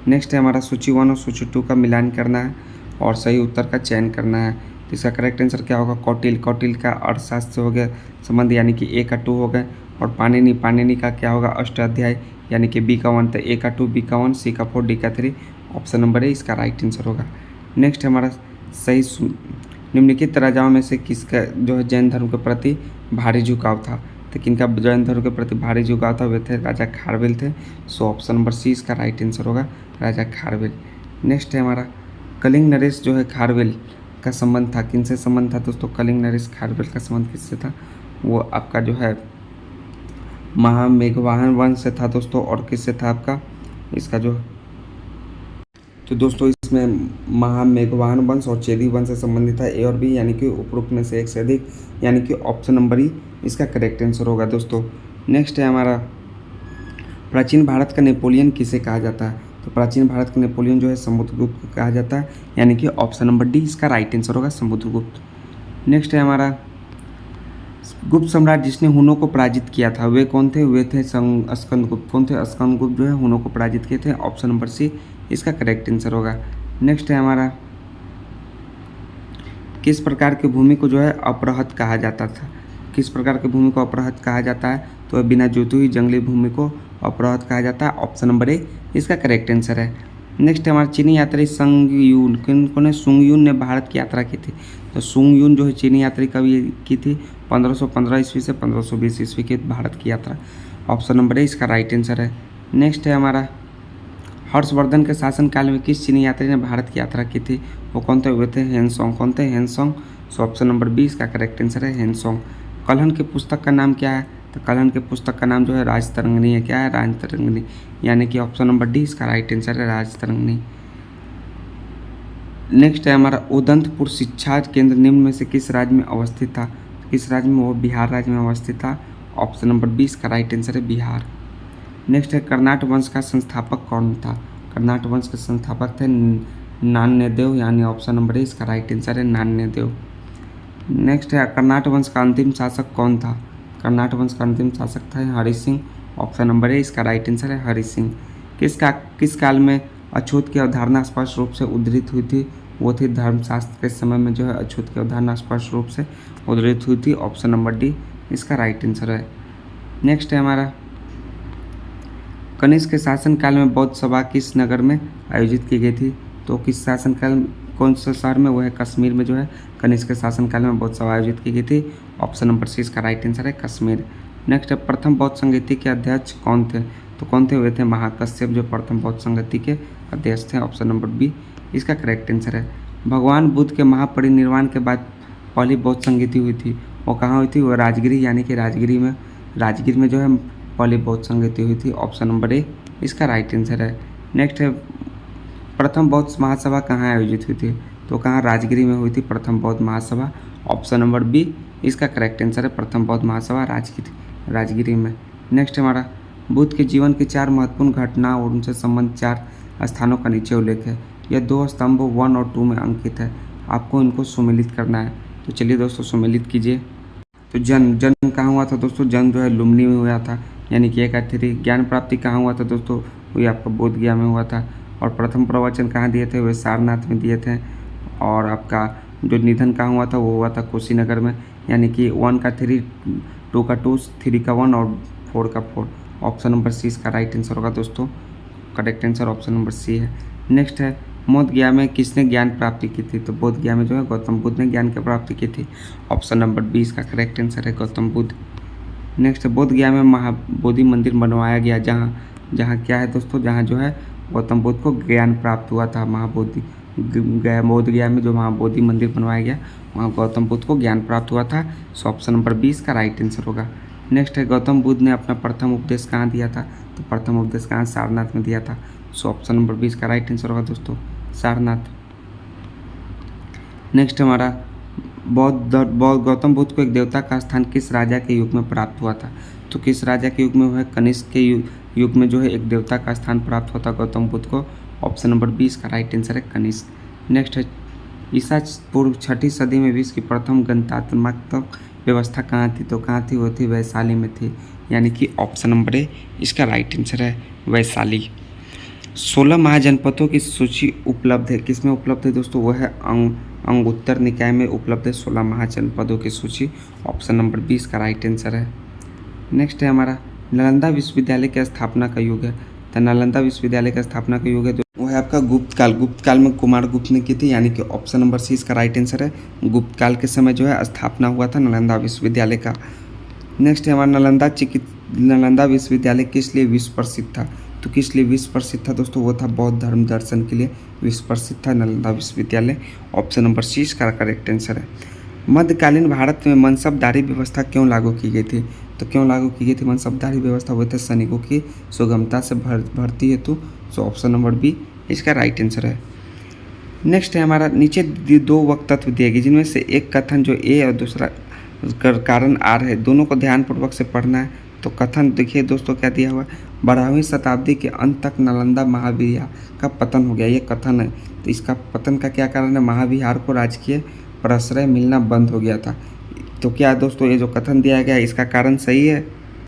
नेक्स्ट है हमारा सूची 1 और सूची 2 का मिलान करना है और सही उत्तर का चयन करना है। तो इसका करेक्ट आंसर क्या होगा? कौटिल्य का अर्थशास्त्र से हो गया संबंध, यानी कि ए का 2 हो गए। और पाणिनि का क्या होगा? अष्टाध्याय, यानी कि बी का 1, तो ए का 2, बी का 1, सी का 4, डी का 3। ऑप्शन नंबर ए इसका राइट आंसर होगा। नेक्स्ट हमारा सही निम्नलिखित राजाओं में से किसका जो है जैन धर्म के प्रति भारी झुकाव था? तो किनका जैन धर्म के प्रति भारी झुकाव था? वे थे राजा खारवेल थे। सो ऑप्शन नंबर सी इसका राइट आंसर होगा राजा खारवेल। नेक्स्ट है हमारा कलिंग नरेश जो है खारवेल का संबंध था किनसे संबंध था दोस्तों? कलिंग नरेश खारवेल का संबंध किससे था? वो आपका जो है महामेघवाहन वंश से था दोस्तों। और किससे था आपका इसका जो? तो दोस्तों इसमें महामेघवाहन वंश और चेदी वंश से संबंधित था। ए और बी, यानी कि उपरोक्त में से एक से अधिक, यानी कि ऑप्शन नंबर ई इसका करेक्ट आंसर होगा दोस्तों। नेक्स्ट है हमारा प्राचीन भारत का नेपोलियन किसे कहा जाता है? तो प्राचीन भारत का नेपोलियन जो है समुद्रगुप्त को कहा जाता है, यानी कि ऑप्शन नंबर डी इसका राइट आंसर होगा समुद्रगुप्त। नेक्स्ट है हमारा गुप्त सम्राट जिसने हुनों को पराजित किया था वे कौन थे? वे थे स्कंदगुप्त। कौन थे? स्कंदगुप्त जो है हुनों को पराजित किए थे। ऑप्शन नंबर सी इसका करेक्ट आंसर होगा। नेक्स्ट है हमारा किस प्रकार की भूमि को जो है अपरहत कहा जाता था? किस प्रकार की भूमि को अपरहत कहा जाता है? तो बिना जोती हुई जंगली भूमि को अपरहत कहा जाता है। ऑप्शन नंबर ए इसका करेक्ट आंसर है। नेक्स्ट हमारा चीनी यात्री संगयून कौन है? सुंगयून ने भारत की यात्रा की थी। तो सुंगयून जो है चीनी यात्री कब की थी? 1515 ईस्वी से 1520 ईस्वी की भारत की यात्रा। ऑप्शन नंबर ए इसका राइट आंसर है। नेक्स्ट है हमारा हर्षवर्धन के शासनकाल में किस चीनी यात्री ने भारत की यात्रा की थी? वो कौन थे? वे थे हेनसोंग। कौन थे? हेनसोंग। सो ऑप्शन नंबर बी इसका करेक्ट आंसर है हेनसोंग। कलहन की पुस्तक का नाम क्या है? तो कलहन की पुस्तक का नाम जो है राजतरंगिणी है। क्या है? राजतरंगिणी, यानी कि ऑप्शन नंबर डी इसका राइट आंसर है राजतरंगिणी। नेक्स्ट है हमारा उदंतपुर शिक्षा केंद्र निम्न में से किस राज्य में अवस्थित था? किस राज्य में? वो बिहार राज्य में अवस्थित था। ऑप्शन नंबर 20 का राइट आंसर है बिहार। नेक्स्ट है कर्नाटक वंश का संस्थापक कौन था? कर्नाटक वंश के संस्थापक थे नान्यदेव, यानी ऑप्शन नंबर ए इसका राइट आंसर है नान्यदेव। नेक्स्ट है कर्नाटक वंश का अंतिम शासक कौन था? कर्नाटक वंश का अंतिम शासक था Hari Singh. Option number A इसका राइट आंसर है हरि सिंह। किस काल में अछूत की अवधारणा स्पष्ट रूप से उद्धृत हुई थी? वो थी धर्मशास्त्र के समय में जो है अछूत की अवधारणा स्पष्ट रूप से उद्धृत हुई थी। ऑप्शन नंबर डी इसका राइट आंसर है। नेक्स्ट है हमारा, कनिष्क के शासनकाल में बौद्ध सभा किस नगर में आयोजित की गई थी? तो किस शासनकाल, कौन सा शहर में? वो है कश्मीर में जो है कनिष्क के शासनकाल में बौद्ध सभा आयोजित की गई थी। ऑप्शन नंबर सी इसका राइट आंसर है, कश्मीर। नेक्स्ट है, प्रथम बौद्ध संगीति के अध्यक्ष कौन थे? तो कौन थे? हुए थे महाकश्यप, जो प्रथम बौद्ध संगीति के अध्यक्ष थे। ऑप्शन नंबर बी इसका करेक्ट आंसर है। भगवान बुद्ध के महापरिनिर्वाण के बाद पहली बौद्ध संगीति हुई थी, वो कहाँ हुई थी? वो राजगिरी, यानी कि राजगिर में जो है पहली बौद्ध संगीति हुई थी। ऑप्शन नंबर ए इसका राइट आंसर है। नेक्स्ट है, प्रथम बौद्ध महासभा कहाँ आयोजित हुई थी? तो कहाँ? राजगिरी में हुई थी प्रथम बौद्ध महासभा। ऑप्शन नंबर बी इसका करेक्ट आंसर है, प्रथम बौद्ध महासभा राजगिरी में। नेक्स्ट हमारा, बुद्ध के जीवन की 4 महत्वपूर्ण घटनाओं और उनसे संबंधित 4 स्थानों का नीचे उल्लेख है। यह 2 स्तंभों 1 और 2 में अंकित है। आपको इनको सुमेलित करना है। तो चलिए दोस्तों सुमेलित कीजिए। तो जन्म कहाँ हुआ था दोस्तों? जन्म जो है लुम्बिनी में हुआ था, यानी कि 1 ज्ञान प्राप्ति कहाँ हुआ था दोस्तों? वही आपका बोध गया में हुआ था। और प्रथम प्रवचन कहाँ दिए थे? वे सारनाथ में दिए थे। और आपका जो निधन कहाँ हुआ था? वो हुआ था कुशीनगर में, यानी कि 1 का 3, 2 का 2, 3 का 1 और 4 का 4। ऑप्शन नंबर सी इसका राइट आंसर होगा दोस्तों। Correct answer option number C है। नेक्स्ट है, बोध गया में किसने ज्ञान प्राप्ति की थी? तो बोध गया में जो है गौतम बुद्ध ने ज्ञान की प्राप्ति की थी। ऑप्शन नंबर बी इसका करेक्ट आंसर है, गौतम बुद्ध। नेक्स्ट है, बोध गया में महाबोधि मंदिर बनवाया गया, जहाँ क्या है दोस्तों? जहाँ जो है गौतम बुद्ध को ज्ञान प्राप्त हुआ था। बोध गया में जो महाबोधि मंदिर बनवाया गया, वहाँ गौतम बुद्ध को ज्ञान प्राप्त हुआ था। सो ऑप्शन नंबर 20 का राइट आंसर होगा। नेक्स्ट है, गौतम बुद्ध ने अपना प्रथम उपदेश कहाँ दिया था? तो प्रथम उपदेश कहाँ? सारनाथ में दिया था। सो ऑप्शन नंबर 20 का राइट आंसर होगा दोस्तों, सारनाथ। नेक्स्ट हमारा, गौतम बुद्ध को एक देवता का स्थान किस राजा के युग में प्राप्त हुआ था? तो किस राजा के युग में? वो है कनिष्क के युग में जो है एक देवता का स्थान प्राप्त होता गौतम बुद्ध को। ऑप्शन नंबर 20 का राइट आंसर है, कनिष्क। नेक्स्ट है, ईसा पूर्व 6ठी सदी में विश्व की प्रथम गणतात्मक व्यवस्था कहाँ थी? तो कहाँ थी? वो थी वैशाली में थी, यानी कि ऑप्शन नंबर ए इसका राइट आंसर है, वैशाली। 16 महाजनपदों की सूची उपलब्ध है, किसमें उपलब्ध है दोस्तों? वो है अंगुत्तर निकाय में उपलब्ध है 16 महाजनपदों की सूची। ऑप्शन नंबर 20 का राइट आंसर है। नेक्स्ट है हमारा, नालंदा विश्वविद्यालय की स्थापना का युग है। तो नालंदा विश्वविद्यालय का स्थापना का युग है वो है आपका गुप्त काल में कुमार गुप्त ने की थी, यानी कि ऑप्शन नंबर सी इसका राइट आंसर है। गुप्त काल के समय जो है स्थापना हुआ था नालंदा विश्वविद्यालय का। नेक्स्ट है हमारा, नालंदा विश्वविद्यालय किस लिए विश्व प्रसिद्ध था? तो किस लिए विश्व प्रसिद्ध था दोस्तों? वो था बौद्ध धर्म दर्शन के लिए विश्व प्रसिद्ध था नालंदा विश्वविद्यालय। ऑप्शन नंबर सी इसका करेक्ट आंसर है। मध्यकालीन भारत में मनसबदारी व्यवस्था क्यों लागू की गई थी? तो क्यों लागू की गई थी मनसबदारी व्यवस्था? वो थे सैनिकों की सुगमता से भर्ती हेतु। सो ऑप्शन नंबर बी इसका राइट आंसर है। नेक्स्ट है हमारा, नीचे 2 वक्तत्व दिए गए, जिनमें से एक कथन जो ए और दूसरा कारण आर है, दोनों को ध्यानपूर्वक से पढ़ना है। तो कथन देखिए दोस्तों क्या दिया हुआ है, 12वीं शताब्दी के अंत तक नालंदा महाविहार का पतन हो गया, ये कथन है। तो इसका पतन का क्या कारण है? महाविहार को राजकीय प्रश्रय मिलना बंद हो गया था। तो क्या दोस्तों ये जो कथन दिया गया है इसका कारण सही है?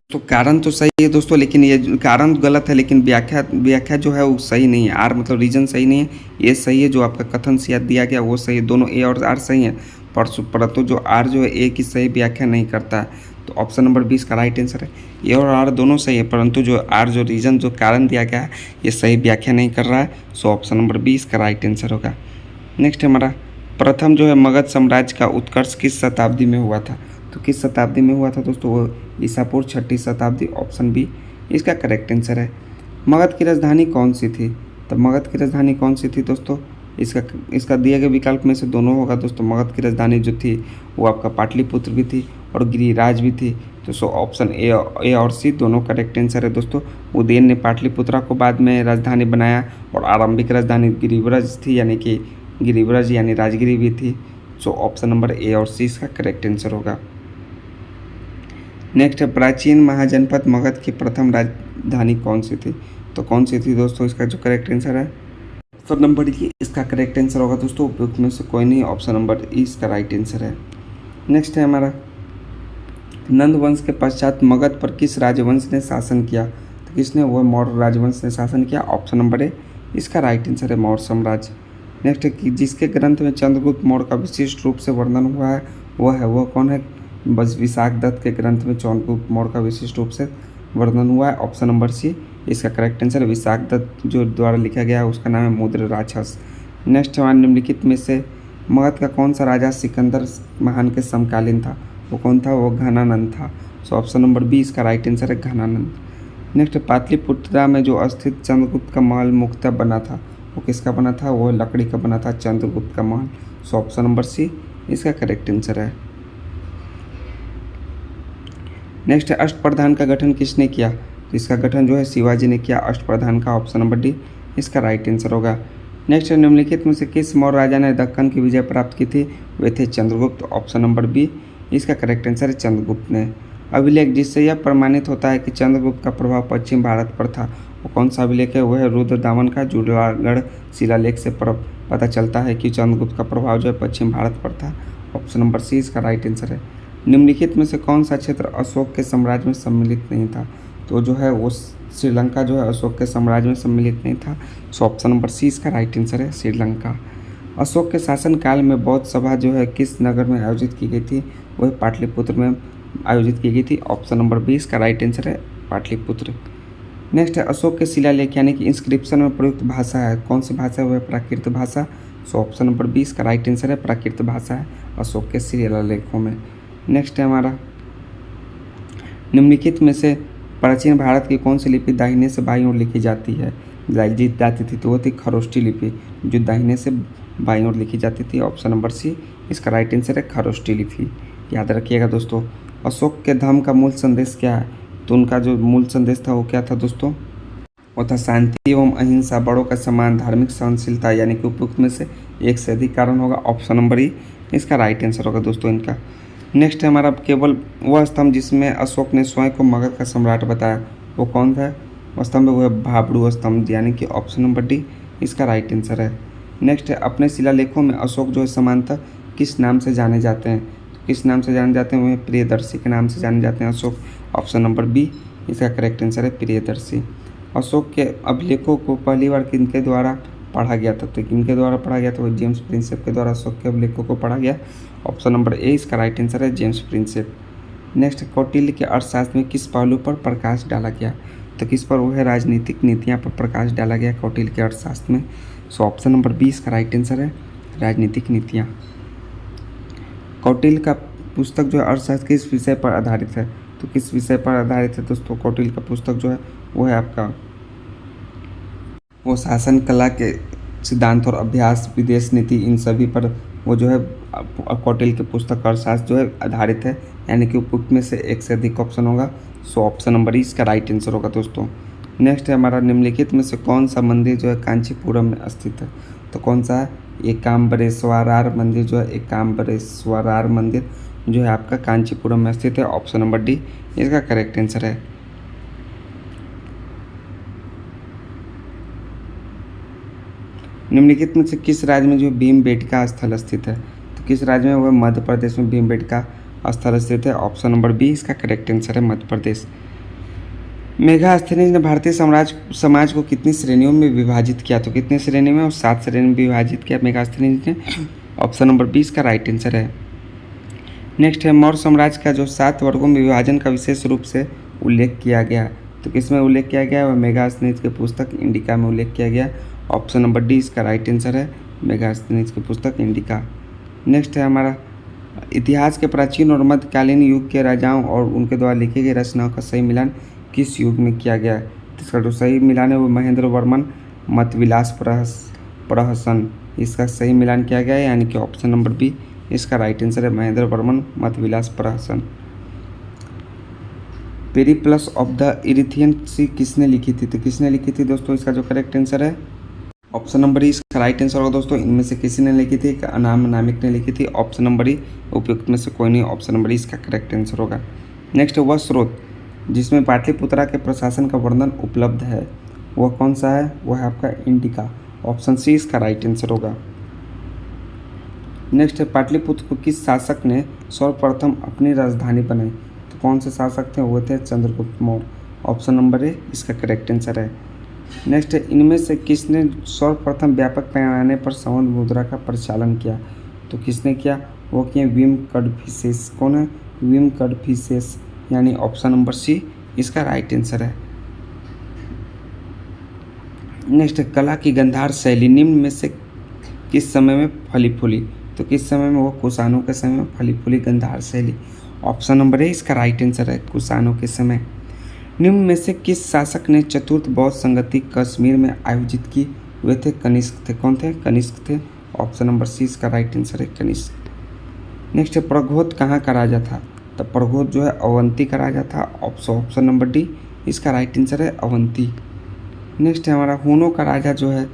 तो कारण तो सही है दोस्तों, लेकिन ये कारण गलत है, लेकिन व्याख्या जो है वो सही नहीं है। आर मतलब रीजन सही नहीं है, ये सही है। जो आपका कथन से दिया गया वो सही है, दोनों ए और आर सही है, परंतु जो आर जो है ए की सही व्याख्या नहीं करता है। तो ऑप्शन नंबर 20 का राइट आंसर है। ए और आर दोनों सही है, परंतु जो आर जो रीजन जो कारण दिया गया है ये सही व्याख्या नहीं कर रहा है। सो ऑप्शन नंबर 20 का राइट आंसर होगा। नेक्स्ट हमारा, प्रथम जो है मगध साम्राज्य का उत्कर्ष किस शताब्दी में हुआ था? तो किस शताब्दी में हुआ था दोस्तों? वो ईसा पूर्व 6ठी शताब्दी। ऑप्शन बी इसका करेक्ट आंसर है। मगध की राजधानी कौन सी थी? तो मगध की राजधानी कौन सी थी दोस्तों? इसका दिए गए विकल्प में से दोनों होगा दोस्तों। मगध की राजधानी जो थी वो आपका पाटलिपुत्र भी थी और गिरिराज भी थी। तो सो ऑप्शन ए और सी दोनों करेक्ट आंसर है दोस्तों। उदयन ने पाटलिपुत्रा को बाद में राजधानी बनाया और आरंभिक राजधानी गिरिव्रज थी, यानी कि गिरिव्रज यानी राजगिरी भी थी। सो ऑप्शन नंबर ए और सी इसका करेक्ट आंसर होगा। नेक्स्ट है, प्राचीन महाजनपद मगध की प्रथम राजधानी कौन सी थी? तो कौन सी थी दोस्तों? इसका जो करेक्ट आंसर है ऑप्शन नंबर ई इसका करेक्ट आंसर होगा दोस्तों। उपयुक्त में से कोई नहीं, ऑप्शन नंबर ई इसका राइट आंसर है। नेक्स्ट है हमारा, नंद वंश के पश्चात मगध पर किस राजवंश ने शासन किया? तो किसने? वो मौर्य राजवंश ने शासन किया। ऑप्शन नंबर ए इसका राइट आंसर है, मौर्य साम्राज्य। नेक्स्ट है कि जिसके ग्रंथ में चंद्रगुप्त मौर्य का विशिष्ट रूप से वर्णन हुआ है वह कौन है? बस विशाखदत्त के ग्रंथ में चंद्रगुप्त मौर्य का विशिष्ट रूप से वर्णन हुआ है। ऑप्शन नंबर सी इसका करेक्ट आंसर है। विशाखदत्त जो द्वारा लिखा गया है उसका नाम है मुद्र राक्षस। नेक्स्ट हमारे निम्नलिखित में से मगध का कौन सा राजा सिकंदर महान के समकालीन था? वो कौन था? वो घनानंद था। सो ऑप्शन नंबर बी इसका राइट आंसर है घनानंद। नेक्स्ट पाटलिपुत्रा में जो स्थित चंद्रगुप्त का महल मुख्यतः बना था वो किसका बना था? वो लकड़ी का बना था, चंद्रगुप्त का महल। सो ऑप्शन नंबर सी इसका करेक्ट आंसर है। नेक्स्ट है अष्टप्रधान का गठन किसने किया? तो इसका गठन जो है शिवाजी ने किया अष्टप्रधान का। ऑप्शन नंबर डी इसका राइट आंसर होगा। नेक्स्ट है निम्नलिखित में से किस मौर्य राजा ने दक्कन की विजय प्राप्त की थी? वे थे चंद्रगुप्त। ऑप्शन नंबर बी इसका करेक्ट आंसर है चंद्रगुप्त ने। अभिलेख जिससे यह प्रमाणित होता है कि चंद्रगुप्त का प्रभाव पश्चिम भारत पर था वो कौन सा अभिलेख है? वह है रुद्रदामन का। जुड़ागढ़ शिलालेख से पता चलता है कि चंद्रगुप्त का प्रभाव जो है पश्चिम भारत पर था। ऑप्शन नंबर सी इसका राइट आंसर है। निम्नलिखित में से कौन सा क्षेत्र अशोक के साम्राज्य में सम्मिलित नहीं था? तो जो है वो श्रीलंका जो है अशोक के साम्राज्य में सम्मिलित नहीं था। सो ऑप्शन नंबर सी इसका राइट आंसर है श्रीलंका। अशोक के शासनकाल में बौद्ध सभा जो है किस नगर में आयोजित की गई थी? वह पाटलिपुत्र में आयोजित की गई थी। ऑप्शन नंबर 20 का राइट आंसर है पाटलिपुत्र। नेक्स्ट है अशोक के शिलालेख यानी कि इंस्क्रिप्शन में प्रयुक्त भाषा है कौन सी भाषा है? वह प्राकृत भाषा। सो ऑप्शन नंबर 20 का राइट आंसर है प्राकृत भाषा है अशोक के शिलालेखों में। नेक्स्ट है हमारा निम्नलिखित में से प्राचीन भारत की कौन सी लिपि दाहिने से बाईं ओर लिखी जाती थी? तो वो थी खरोष्ठी लिपि जो दाहिने से बाईं ओर लिखी जाती थी। ऑप्शन नंबर सी इसका राइट आंसर है खरोष्ठी लिपि। याद रखिएगा दोस्तों। अशोक के धर्म का मूल संदेश क्या है? तो उनका जो मूल संदेश था वो क्या था दोस्तों? वो था शांति एवं अहिंसा, बड़ों का सम्मान, धार्मिक सहनशीलता, यानी कि उपयुक्त में से एक से अधिक कारण होगा। ऑप्शन नंबर ई इसका राइट आंसर होगा दोस्तों इनका। नेक्स्ट है हमारा केवल वह स्तंभ जिसमें अशोक ने स्वयं को मगध का सम्राट बताया वो कौन था? वह स्तंभ वो है भाबड़ू स्तंभ, यानी कि ऑप्शन नंबर डी इसका राइट आंसर है। नेक्स्ट है अपने शिलालेखों में अशोक जो है सामान्यतः किस नाम से जाने जाते हैं? तो किस नाम से जाने जाते हैं? वह प्रियदर्शी के नाम से जाने जाते हैं अशोक। ऑप्शन नंबर बी इसका करेक्ट आंसर है प्रियदर्शी। अशोक के अभिलेखों को पहली बार किनके द्वारा पढ़ा गया था? तो किनके द्वारा पढ़ा गया था? वो जेम्स प्रिंसेप के द्वारा अशोक के अभिलेखों को पढ़ा गया। ऑप्शन नंबर ए इसका राइट आंसर है जेम्स प्रिंसेप। नेक्स्ट कौटिल्य के अर्थशास्त्र में किस पहलू पर प्रकाश डाला गया? तो किस पर? वो है राजनीतिक नीतियाँ पर प्रकाश डाला गया कौटिल्य के अर्थशास्त्र में। सो ऑप्शन नंबर बी इसका राइट आंसर है राजनीतिक नीतियाँ। कौटिल्य का पुस्तक जो है अर्थशास्त्र किस विषय पर आधारित है? तो किस विषय पर आधारित है दोस्तों? कौटिल्य का पुस्तक जो है वो है आपका वो शासन कला के सिद्धांत और अभ्यास, विदेश नीति, इन सभी पर वो जो है कौटिल्य के पुस्तक अर्थशास्त्र जो है आधारित है, यानी कि उपयुक्त में से एक से अधिक ऑप्शन होगा। सो ऑप्शन नंबर ई इसका राइट आंसर होगा दोस्तों। नेक्स्ट है हमारा निम्नलिखित में से कौन सा मंदिर जो है कांचीपुरम में स्थित है? तो कौन सा है? एकाम्बरेश्वरार मंदिर जो है एकाम्बरेश्वरार मंदिर जो है आपका कांचीपुरम में स्थित है। ऑप्शन नंबर डी इसका करेक्ट आंसर है। निम्नलिखित में से किस राज्य में जो भीमबेटका स्थल स्थित है? तो किस राज्य में? वह मध्य प्रदेश में भीमबेटका स्थल स्थित है। ऑप्शन नंबर बी इसका करेक्ट आंसर है मध्य प्रदेश। मेगास्थनीज ने भारतीय समाज को कितनी श्रेणियों में विभाजित किया? तो कितनी श्रेणी में? और 7 श्रेणी में विभाजित किया मेगास्थनीज ने। ऑप्शन नंबर 20 का राइट आंसर है। नेक्स्ट है मौर्य साम्राज्य का जो 7 वर्गों में विभाजन का विशेष रूप से उल्लेख किया गया, तो किस में उल्लेख किया गया? वह मेगास्थनीज की पुस्तक इंडिका में उल्लेख किया गया। ऑप्शन नंबर डी इसका राइट आंसर है मेगास्थनीज की पुस्तक इंडिका। नेक्स्ट है हमारा इतिहास के प्राचीन और मध्यकालीन युग के राजाओं और उनके द्वारा लिखी गई रचनाओं का सही मिलान किस युग में किया गया? इसका जो सही मिलान है वो महेंद्र वर्मन मतविलास प्रहसन, इसका सही मिलान किया गया है, यानी कि ऑप्शन नंबर बी इसका राइट आंसर है Mahendra Varman Mattavilasa Prahasana. Periplus of the Erythraean Sea किसने लिखी थी? तो किसने लिखी थी दोस्तों? इसका जो करेक्ट आंसर है ऑप्शन नंबर ई इसका राइट आंसर होगा दोस्तों। इनमें से किसी ने लिखी थी? अनाम नामिक ने लिखी थी। ऑप्शन नंबर ई उपयुक्त में से कोई नहीं, ऑप्शन नंबर ई इसका करेक्ट आंसर होगा। नेक्स्ट वह स्रोत जिसमें पाटलिपुत्रा के प्रशासन का वर्णन उपलब्ध है वह कौन सा है? वह है आपका इंडिका। ऑप्शन सी इसका राइट आंसर होगा। नेक्स्ट है पाटलिपुत्र को किस शासक ने सर्वप्रथम अपनी राजधानी बनाई? तो कौन से शासक थे? वो थे Chandragupta Maurya. Option number A इसका करेक्ट आंसर है। नेक्स्ट है, इनमें से किसने सर्वप्रथम व्यापक पैमाने पर समुद्र मुद्रा का प्रचालन किया? तो किसने किया? वो किए विम कडफिसेस। कौन है? विम कडफिसेस, यानी ऑप्शन नंबर सी इसका राइट आंसर है। नेक्स्ट है, कला की गंधार शैली निम्न में से किस समय में फली फूली? तो किस समय में? वो कुषाणों के समय में फली फूली गंधार शैली। ऑप्शन नंबर ए इसका राइट आंसर है, कुषाणों के समय। निम्न में से किस शासक ने चतुर्थ बौद्ध संगति कश्मीर में आयोजित की? वे थे कनिष्क थे। कौन थे? कनिष्क थे। ऑप्शन नंबर सी इसका राइट आंसर है, कनिष्क। नेक्स्ट है, प्रगोत कहाँ का राजा था? तो प्रगोत जो है अवंती का राजा था। ऑप्शन नंबर डी इसका राइट आंसर है, अवंती। नेक्स्ट है हमारा, हुनों का राजा जो है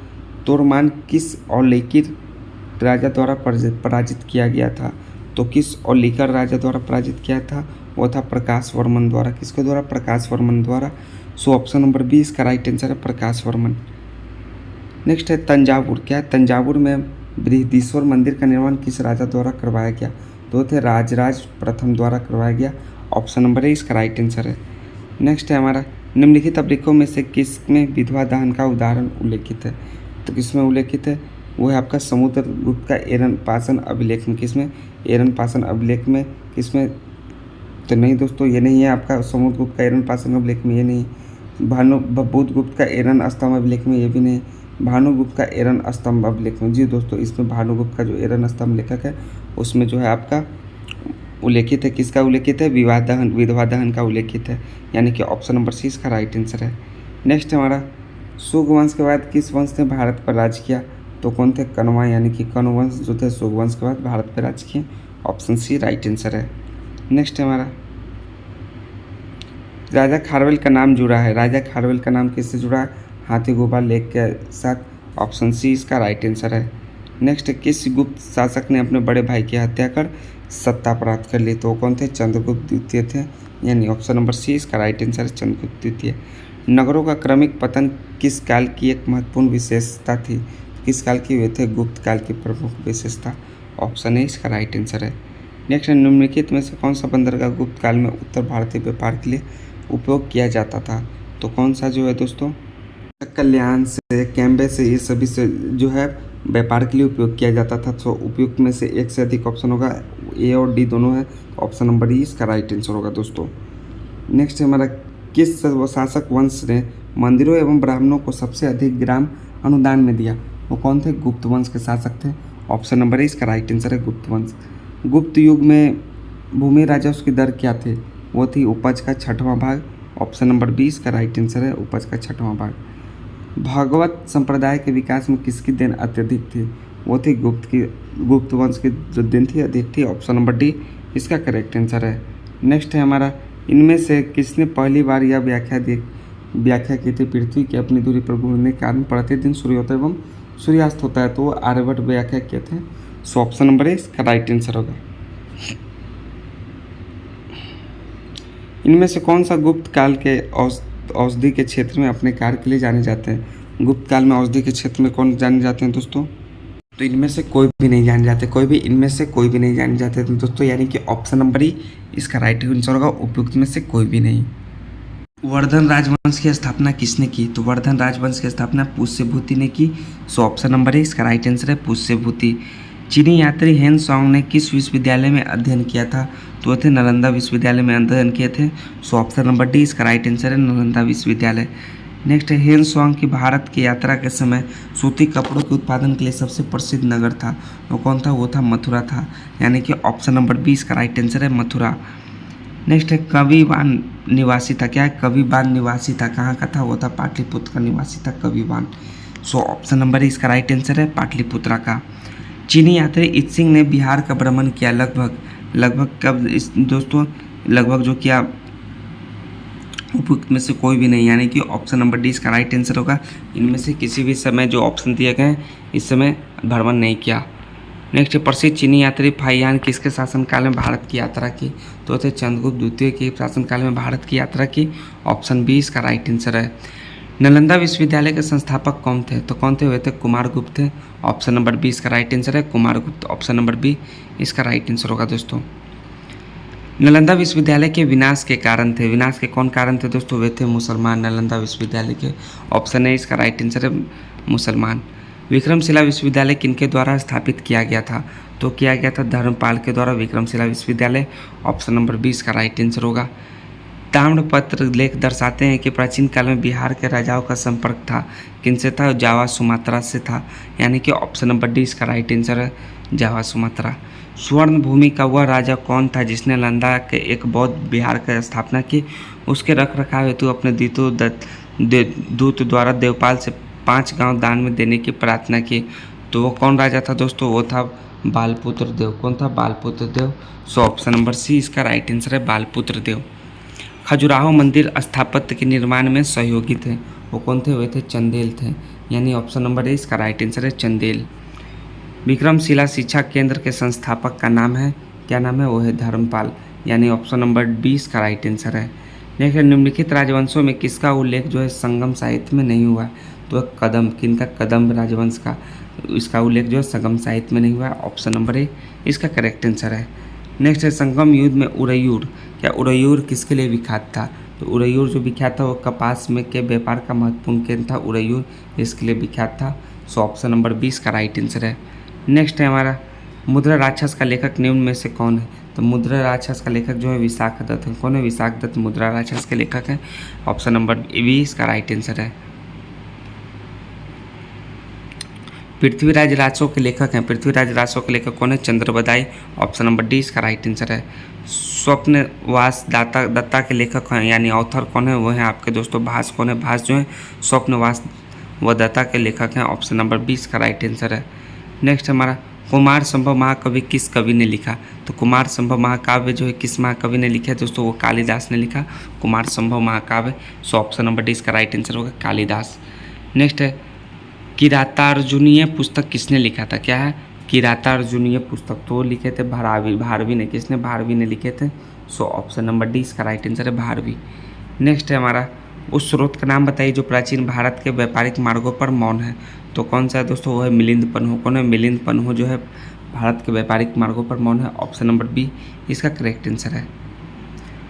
तोरमान किस औलेकिर राजा द्वारा पराजित किया गया था? तो किस औलिकर राजा द्वारा पराजित किया था? वो था प्रकाश वर्मन द्वारा। किसके द्वारा? प्रकाश वर्मन द्वारा। सो ऑप्शन नंबर बी इसका राइट आंसर है, प्रकाश वर्मन। नेक्स्ट है, तंजावुर। क्या है? तंजावुर में बृहदीश्वर मंदिर का निर्माण किस राजा द्वारा करवाया गया? तो थे राजराज प्रथम द्वारा करवाया गया। ऑप्शन नंबर ए इसका राइट आंसर है। नेक्स्ट है हमारा, निम्नलिखित अभिलेखों में से किसमें विधवा दहन का उदाहरण उल्लेखित है? तो किसमें उल्लेखित है? वो है आपका समुद्रगुप्त का एरन-पासन अभिलेख में। किसमें? एरन-पासन अभिलेख में। किसमें? तो नहीं दोस्तों, ये नहीं है आपका समुद्रगुप्त का एरन-पासन अभिलेख में, ये नहीं। बुद्धगुप्त का एरन स्तंभ अभिलेख में, ये भी नहीं। भानुगुप्त का एरन स्तंभ अभिलेख में। जी दोस्तों, इसमें भानुगुप्त का जो एरन स्तंभ लेखक है उसमें जो है आपका उल्लेखित है। किसका उल्लेखित है? विधवा दहन का उल्लेखित है, यानी कि ऑप्शन नंबर सी इसका राइट आंसर है। नेक्स्ट हमारा, शुग वंश के बाद किस वंश ने भारत पर राज किया? तो कौन थे? कण्वा, यानी कि कण्व वंश जो थे शुग वंश के बाद भारत पर राज किए। ऑप्शन सी राइट आंसर है। नेक्स्ट हमारा, राजा खारवेल का नाम जुड़ा है। राजा खारवेल का नाम किससे जुड़ा है? हाथी गुफा लेक के साथ। ऑप्शन सी इसका राइट आंसर है। नेक्स्ट, किस गुप्त शासक ने अपने बड़े भाई की हत्या कर सत्ता प्राप्त कर ली? तो कौन थे? चंद्रगुप्त द्वितीय थे, यानी ऑप्शन नंबर सी इसका राइट आंसर है, चंद्रगुप्त द्वितीय। नगरों का क्रमिक पतन किस काल की एक महत्वपूर्ण विशेषता थी? किस काल की? वे थे गुप्त काल की प्रमुख विशेषता। ऑप्शन ए इसका राइट आंसर है। नेक्स्ट, निम्नलिखित में से कौन सा बंदरगाह गुप्त काल में उत्तर भारतीय व्यापार के लिए उपयोग किया जाता था? तो कौन सा जो है दोस्तों? कल्याण से, कैम्बे से, ये सभी से जो है व्यापार के लिए उपयोग किया जाता था। तो उपयुक्त में से एक से अधिक ऑप्शन होगा, ए और डी दोनों है। ऑप्शन नंबर डी इसका राइट आंसर होगा दोस्तों। नेक्स्ट हमारा, किस शासक वंश ने मंदिरों एवं ब्राह्मणों को सबसे अधिक ग्राम अनुदान में दिया? वो कौन थे? गुप्त वंश के शासक थे। ऑप्शन नंबर ए इसका राइट आंसर है, गुप्त वंश। गुप्त युग में भूमि राजस्व की दर क्या थी? वो थी उपज का 6वां भाग। ऑप्शन नंबर बी इसका राइट आंसर है, उपज का 6वां भाग। भागवत संप्रदाय के विकास में किसकी देन अत्यधिक थी? वो थी गुप्त वंश की जो देन थी अधिक थी। ऑप्शन नंबर डी इसका करेक्ट आंसर है। नेक्स्ट है हमारा, इनमें से किसने पहली बार यह व्याख्या की थी? पृथ्वी की अपनी दूरी पर घूमने के कारण प्रतिदिन सूर्योदय एवं सूर्यास्त होता है, तो वो आर्यभट्ट व्याख्या किए थे। सो ऑप्शन नंबर ए इसका राइट आंसर होगा। इनमें से कौन सा गुप्त काल के औषधि के क्षेत्र में अपने कार्य के लिए जाने जाते हैं? गुप्त काल में औषधि के क्षेत्र में कौन जाने जाते हैं दोस्तों? तो इनमें से कोई भी नहीं जाने जाते, इनमें से कोई भी नहीं जाने जाते दोस्तों, यानी कि ऑप्शन नंबर ही इसका राइट आंसर होगा, उपयुक्त में से कोई भी नहीं। वर्धन राजवंश की स्थापना किसने की? तो वर्धन राजवंश की स्थापना पुष्यभूति ने की। सो ऑप्शन नंबर है इसका राइट आंसर है, पुष्यभूति। चीनी यात्री हेन सॉन्ग ने किस विश्वविद्यालय में अध्ययन किया था? तो वो थे नालंदा विश्वविद्यालय में अध्ययन किए थे। सो ऑप्शन नंबर डी इसका राइट आंसर है, नालंदा विश्वविद्यालय। नेक्स्ट है, हेन सॉन्ग की भारत की यात्रा के समय सूती कपड़ों के उत्पादन के लिए सबसे प्रसिद्ध नगर था, वो कौन था? वो था मथुरा था, यानी कि ऑप्शन नंबर बी इसका राइट आंसर है, मथुरा। नेक्स्ट है, कविवान निवासी था। क्या है? कविवान निवासी था, कहाँ का था? वो था पाटलिपुत्र का निवासी था, कविवान। सो ऑप्शन नंबर इसका राइट आंसर है, पाटलिपुत्रा का। चीनी यात्री इत्सिंग ने बिहार का भ्रमण किया लगभग कब दोस्तों? लगभग जो किया उपयुक्त में से कोई भी नहीं, यानी कि ऑप्शन नंबर डी इसका राइट आंसर होगा। इनमें से किसी भी समय जो ऑप्शन दिए गए हैं इस समय भ्रमण नहीं किया। नेक्स्ट, प्रसिद्ध चीनी यात्री फाहियान किसके शासनकाल में भारत की यात्रा की? तो थे चंद्रगुप्त द्वितीय के शासनकाल में भारत की यात्रा की। ऑप्शन बी इसका राइट आंसर है। नालंदा विश्वविद्यालय के संस्थापक कौन थे? तो कौन थे? वे थे कुमारगुप्त थे। ऑप्शन नंबर बी इसका राइट आंसर है, कुमारगुप्त। ऑप्शन नंबर बी इसका राइट आंसर होगा दोस्तों। नालंदा विश्वविद्यालय के विनाश के कारण थे, विनाश के कौन कारण थे दोस्तों? वे थे मुसलमान नालंदा विश्वविद्यालय के। ऑप्शन है इसका राइट आंसर है मुसलमान। विक्रमशिला विश्वविद्यालय किनके द्वारा स्थापित किया गया था? तो किया गया था धर्मपाल के द्वारा विक्रमशिला विश्वविद्यालय। ऑप्शन नंबर 20 का राइट आंसर होगा। ताम्रपत्र लेख दर्शाते हैं कि प्राचीन काल में बिहार के राजाओं का संपर्क था, किनसे था? जावा सुमात्रा से था, यानी कि ऑप्शन नंबर 20 का राइट आंसर है जावा सुमात्रा। स्वर्ण भूमि का वह राजा कौन था जिसने नालंदा के एक बौद्ध विहार की स्थापना की? उसके रख रखाव हेतु अपने दूत द्वारा देवपाल से 5 गांव दान में देने की प्रार्थना की। तो वो कौन राजा था दोस्तों? वो था बालपुत्र देव। कौन था? बालपुत्र देव। सो ऑप्शन नंबर सी इसका राइट आंसर है बालपुत्र देव। खजुराहो मंदिर स्थापत्य के निर्माण में सहयोगी थे, वो कौन थे? वे थे चंदेल थे, यानी ऑप्शन नंबर ए इसका राइट आंसर है चंदेल। विक्रमशिला शिक्षा केंद्र के संस्थापक का नाम है, क्या नाम है? वो है धर्मपाल, यानी ऑप्शन नंबर 20 का राइट आंसर है। नेक्स्ट निम्नलिखित राजवंशों में किसका उल्लेख जो है संगम साहित्य में नहीं हुआ? तो कदम, किनका? कदम्ब राजवंश का, इसका उल्लेख जो है संगम साहित्य में नहीं हुआ। ऑप्शन नंबर ए इसका करेक्ट आंसर है। नेक्स्ट है संगम युद्ध में उरैयूर, क्या उरैयूर किसके लिए विख्यात था? तो उरैयूर जो विख्यात था वो कपास में के व्यापार का महत्वपूर्ण केंद्र था, उरैयूर इसके लिए विख्यात था। सो ऑप्शन नंबर 20 का राइट आंसर है। नेक्स्ट है हमारा मुद्रा राक्षस का लेखक निम्न में से कौन है? तो मुद्रा राक्षस का लेखक जो है विशाख दत्त है। कौन है? विशाख दत्त मुद्रा राक्षस के लेखक है। ऑप्शन नंबर 20 का राइट आंसर है। पृथ्वीराज रासो के लेखक हैं, पृथ्वीराज रासो के लेखक कौन है? चंद्रबदाई। ऑप्शन नंबर 20 का राइट आंसर है। स्वप्नवास दत्ता के लेखक हैं, यानी ऑथर कौन है? वो है आपके दोस्तों भास। कौन है? भास जो है स्वप्नवास व दत्ता के लेखक हैं। ऑप्शन नंबर 20 का राइट आंसर है। नेक्स्ट हमारा कुमार संभव महाकाव्य किस कवि ने लिखा? तो कुमार संभव महाकाव्य जो है किस महाकवि ने लिखा है दोस्तों? वो कालिदास ने लिखा कुमार संभव महाकाव्य। सो ऑप्शन नंबर 20 का राइट आंसर होगा कालिदास। नेक्स्ट है किरातार्जुनीय पुस्तक किसने लिखा था? क्या है? किरातार्जुनीय पुस्तक तो लिखे थे भारवी ने। किसने? भारवी ने लिखे थे। सो ऑप्शन नंबर 20 का राइट आंसर है भारवी। नेक्स्ट है हमारा उस स्रोत का नाम बताइए जो प्राचीन भारत के व्यापारिक मार्गों पर मौन है। तो कौन सा है दोस्तों? वो है मिलिंद पन्हु। कौन है? मिलिंद पन्हु जो है भारत के व्यापारिक मार्गों पर मौन है। ऑप्शन नंबर बी इसका करेक्ट आंसर है।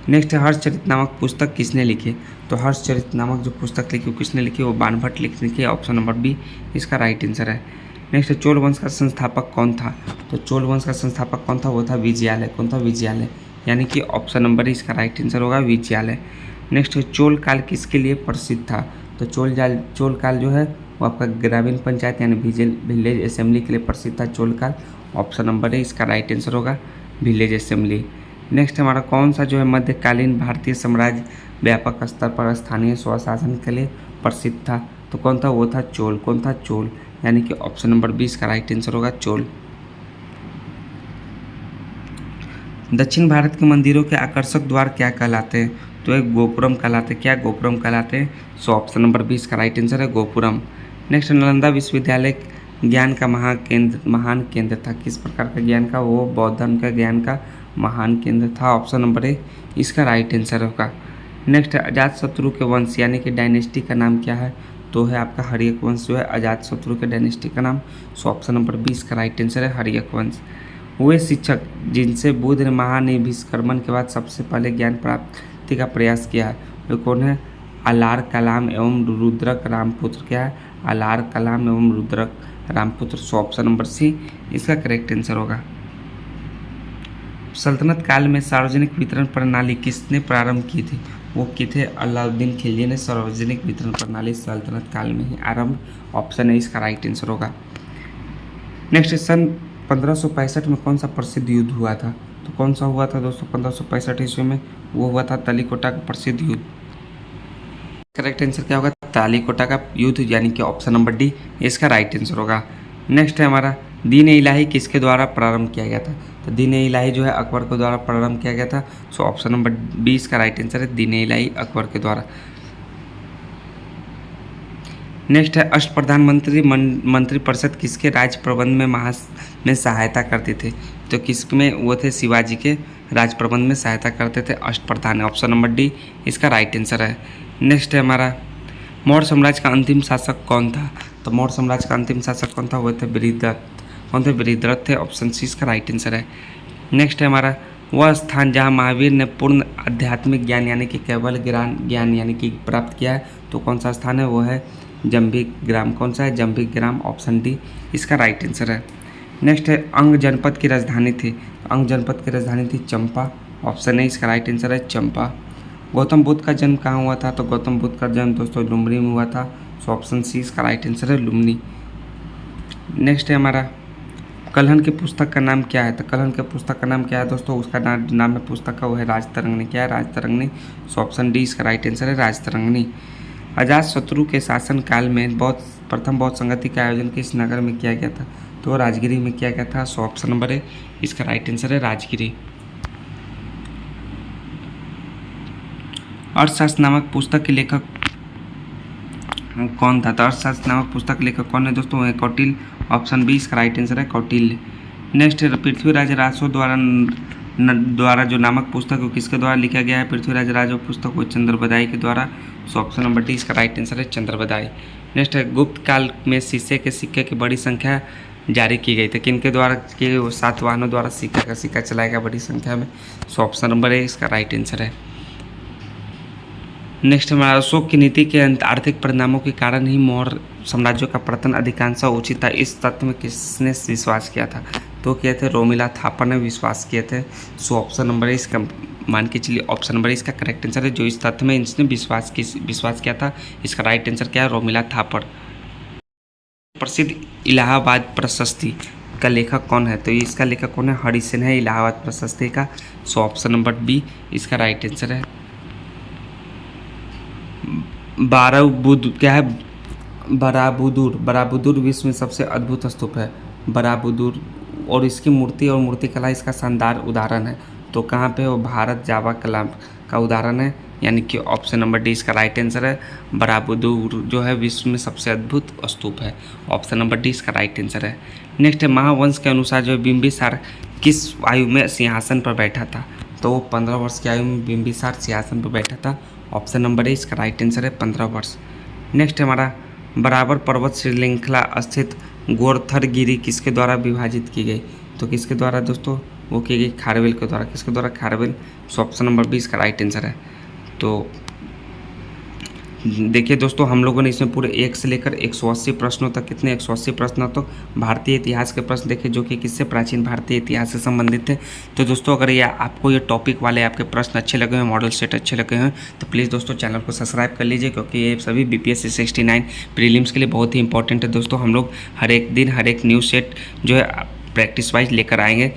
नेक्स्ट है हर्षचरित नामक पुस्तक किसने लिखी? तो हर्षचरित नामक जो पुस्तक लिखी वो किसने लिखी? वो बाणभट्ट लिखी है। ऑप्शन नंबर बी इसका राइट आंसर है। नेक्स्ट है चोल वंश का संस्थापक कौन था? तो चोल वंश का संस्थापक कौन था? वो था विजयालय। कौन था? विजयालय, यानी कि ऑप्शन नंबर इसका राइट आंसर होगा विजयालय। नेक्स्ट है चोल काल किसके लिए प्रसिद्ध था? तो चोल काल जो है वो आपका ग्रामीण पंचायत यानी विलेज असेंबली के लिए प्रसिद्ध था चोल काल। ऑप्शन नंबर है इसका राइट आंसर होगा विलेज असेंबली। नेक्स्ट हमारा कौन सा जो है मध्यकालीन भारतीय साम्राज्य व्यापक स्तर पर स्थानीय स्वशासन के लिए प्रसिद्ध था? तो कौन था? वो था चोल। कौन था? चोल, यानी कि ऑप्शन नंबर 20 का राइट आंसर होगा चोल। दक्षिण भारत के मंदिरों के आकर्षक द्वार क्या कहलाते हैं? तो एक गोपुरम कहलाते हैं। क्या? गोपुरम कहलाते हैं। सो ऑप्शन नंबर 20 का राइट आंसर है गोपुरम। नेक्स्ट नालंदा विश्वविद्यालय ज्ञान का महान केंद्र था। किस प्रकार का ज्ञान का? वो बौद्ध धर्म का ज्ञान का महान केंद्र था। ऑप्शन नंबर ए इसका राइट आंसर होगा। नेक्स्ट अजातशत्रु के वंश यानी कि डायनेस्टी का नाम क्या है? तो है आपका हर्यक वंश जो है अजातशत्रु के डायनेस्टी का नाम। सो ऑप्शन नंबर 20 का राइट आंसर है हर्यक वंश। वे शिक्षक जिनसे बुद्ध ने महानिष्कर्मण के बाद सबसे पहले ज्ञान प्राप्ति का प्रयास किया है वे कौन है? अलार कलाम एवं रुद्रक रामपुत्र। क्या है? अलार कलाम एवं रुद्रक रामपुत्र। सो ऑप्शन नंबर सी इसका करेक्ट आंसर होगा। सल्तनत काल में सार्वजनिक वितरण प्रणाली किसने प्रारंभ की थी? वो की थे अलाउद्दीन खिलजी ने सार्वजनिक वितरण प्रणाली सल्तनत काल में ही आरंभ। ऑप्शन है इसका राइट आंसर होगा। नेक्स्ट सन 1565 में कौन सा प्रसिद्ध युद्ध हुआ था? तो कौन सा हुआ था दोस्तों 1565 ईस्वी में? वो हुआ था तलीकोटा का प्रसिद्ध युद्ध। करेक्ट आंसर क्या होगा? तालीकोटा का युद्ध, यानी कि ऑप्शन नंबर डी इसका राइट आंसर होगा। नेक्स्ट है हमारा दीन इलाही किसके द्वारा प्रारंभ किया गया था? तो दीन इलाही जो है अकबर के द्वारा प्रारंभ किया गया था। सो ऑप्शन नंबर 20 का राइट आंसर है दीन इलाही अकबर के द्वारा। नेक्स्ट है अष्ट प्रधानमंत्री मंत्रिपरिषद किसके राज्य प्रबंध में सहायता करते थे? तो किसमें? वो थे शिवाजी के राज्य प्रबंध में सहायता करते थे अष्ट प्रधान। ऑप्शन नंबर डी इसका राइट आंसर है। नेक्स्ट है हमारा मौर्य साम्राज्य का अंतिम शासक कौन था? तो मौर्य साम्राज्य का अंतिम शासक कौन था? वो थे बृहद्रथ। कौन थे? बृहद्रथ थे। ऑप्शन सी इसका राइट आंसर है। नेक्स्ट है हमारा वह स्थान जहाँ महावीर ने पूर्ण आध्यात्मिक ज्ञान यानी कि केवल ज्ञान यानी कि प्राप्त किया है, तो कौन सा स्थान है, वो है जंभिक ग्राम। कौन सा है, जंभिक ग्राम, ऑप्शन डी इसका राइट आंसर है। नेक्स्ट है अंग जनपद की राजधानी थी, अंग जनपद की राजधानी थी चंपा, ऑप्शन ए इसका राइट आंसर है चंपा। गौतम बुद्ध का जन्म कहाँ हुआ था, तो गौतम बुद्ध का जन्म दोस्तों लुम्बिनी में हुआ था, सो ऑप्शन सी इसका राइट आंसर है लुम्बिनी। नेक्स्ट है हमारा कल्हण की पुस्तक का नाम क्या है, तो कल्हण के पुस्तक का नाम क्या है दोस्तों, उसका नाम है पुस्तक का वो है राजतरंगिणी। क्या है, राजतरंगिणी, सो ऑप्शन डी इसका राइट आंसर है राजतरंगिणी। अजातशत्रु के शासन काल में प्रथम बौद्ध संगति का आयोजन किस नगर में किया गया था, तो राजगिरी में किया गया था, सो ऑप्शन नंबर ए इसका राइट आंसर है राजगिरी। अर्थशास्त्र नामक पुस्तक के लेखक कौन था, तो अर्थशास्त्र नामक पुस्तक के लेखक कौन है दोस्तों, है कौटिल्य, ऑप्शन बी इसका राइट आंसर है कौटिल्य। नेक्स्ट है पृथ्वीराज रासो द्वारा जो नामक पुस्तक को किसके द्वारा लिखा गया है, पृथ्वीराज रासो पुस्तक को चंद्रबदाई के द्वारा, सो ऑप्शन नंबर डी इसका राइट आंसर है चंद्रबदाई। नेक्स्ट है गुप्त काल में शीशे के सिक्के की बड़ी संख्या जारी की गई थी, किनके द्वारा, के सातवाहनों द्वारा सिक्का चलाया गया बड़ी संख्या में, सो ऑप्शन नंबर ए इसका राइट आंसर है। नेक्स्ट हमारा अशोक की नीति के आर्थिक परिणामों के कारण ही मौर्य साम्राज्य का पतन अधिकांश उचित था, इस तथ्य में किसने विश्वास किया था, तो किए थे रोमिला थापर ने विश्वास किए थे, सो ऑप्शन नंबर है इसका, मान के चलिए ऑप्शन नंबर इसका करेक्ट आंसर है, जो इस तथ्य में इसने विश्वास किया था, इसका राइट आंसर क्या है, रोमिला थापर। प्रसिद्ध इलाहाबाद प्रशस्ति का लेखक कौन है, तो इसका लेखक कौन है, हरिसेन है इलाहाबाद प्रशस्ति का, सो ऑप्शन नंबर बी इसका राइट आंसर है। बराबुदुर विश्व में सबसे अद्भुत स्तूप है, बराबुदुर, और इसकी मूर्ति और मूर्तिकला इसका शानदार उदाहरण है, तो कहाँ पे वो भारत जावा कला का उदाहरण है, यानी कि ऑप्शन नंबर डी इसका राइट आंसर है। बराबुदुर जो है विश्व में सबसे अद्भुत स्तूप है, ऑप्शन नंबर डी इसका राइट आंसर है। नेक्स्ट है महावंश के अनुसार जो है बिंबिसार किस आयु में सिंहासन पर बैठा था, तो वो 15 वर्ष की आयु में बिंबिसार सिंहासन पर बैठा था, ऑप्शन नंबर ए इसका राइट आंसर है 15 वर्ष। नेक्स्ट हमारा बराबर पर्वत श्रृंखला स्थित गोरथरगिरी किसके द्वारा विभाजित की गई, तो किसके द्वारा दोस्तों, वो की गई खारवेल के द्वारा, किसके द्वारा, Kharavela, so option number B इसका राइट आंसर है। तो देखिए दोस्तों हम लोगों ने इसमें पूरे 1 से लेकर 180 प्रश्नों तक, कितने 180 प्रश्नों तक भारतीय इतिहास के प्रश्न देखे, जो कि किससे, प्राचीन भारतीय इतिहास से संबंधित थे। तो दोस्तों अगर ये आपको ये टॉपिक वाले आपके प्रश्न अच्छे लगे हैं, मॉडल सेट अच्छे लगे हैं, तो प्लीज़ दोस्तों चैनल को सब्सक्राइब कर लीजिए, क्योंकि ये सभी BPSC 69 प्रीलिम्स के लिए बहुत ही इंपॉर्टेंट है दोस्तों। हम लोग हर एक दिन हर एक न्यूज़ सेट जो है प्रैक्टिस वाइज लेकर आएंगे।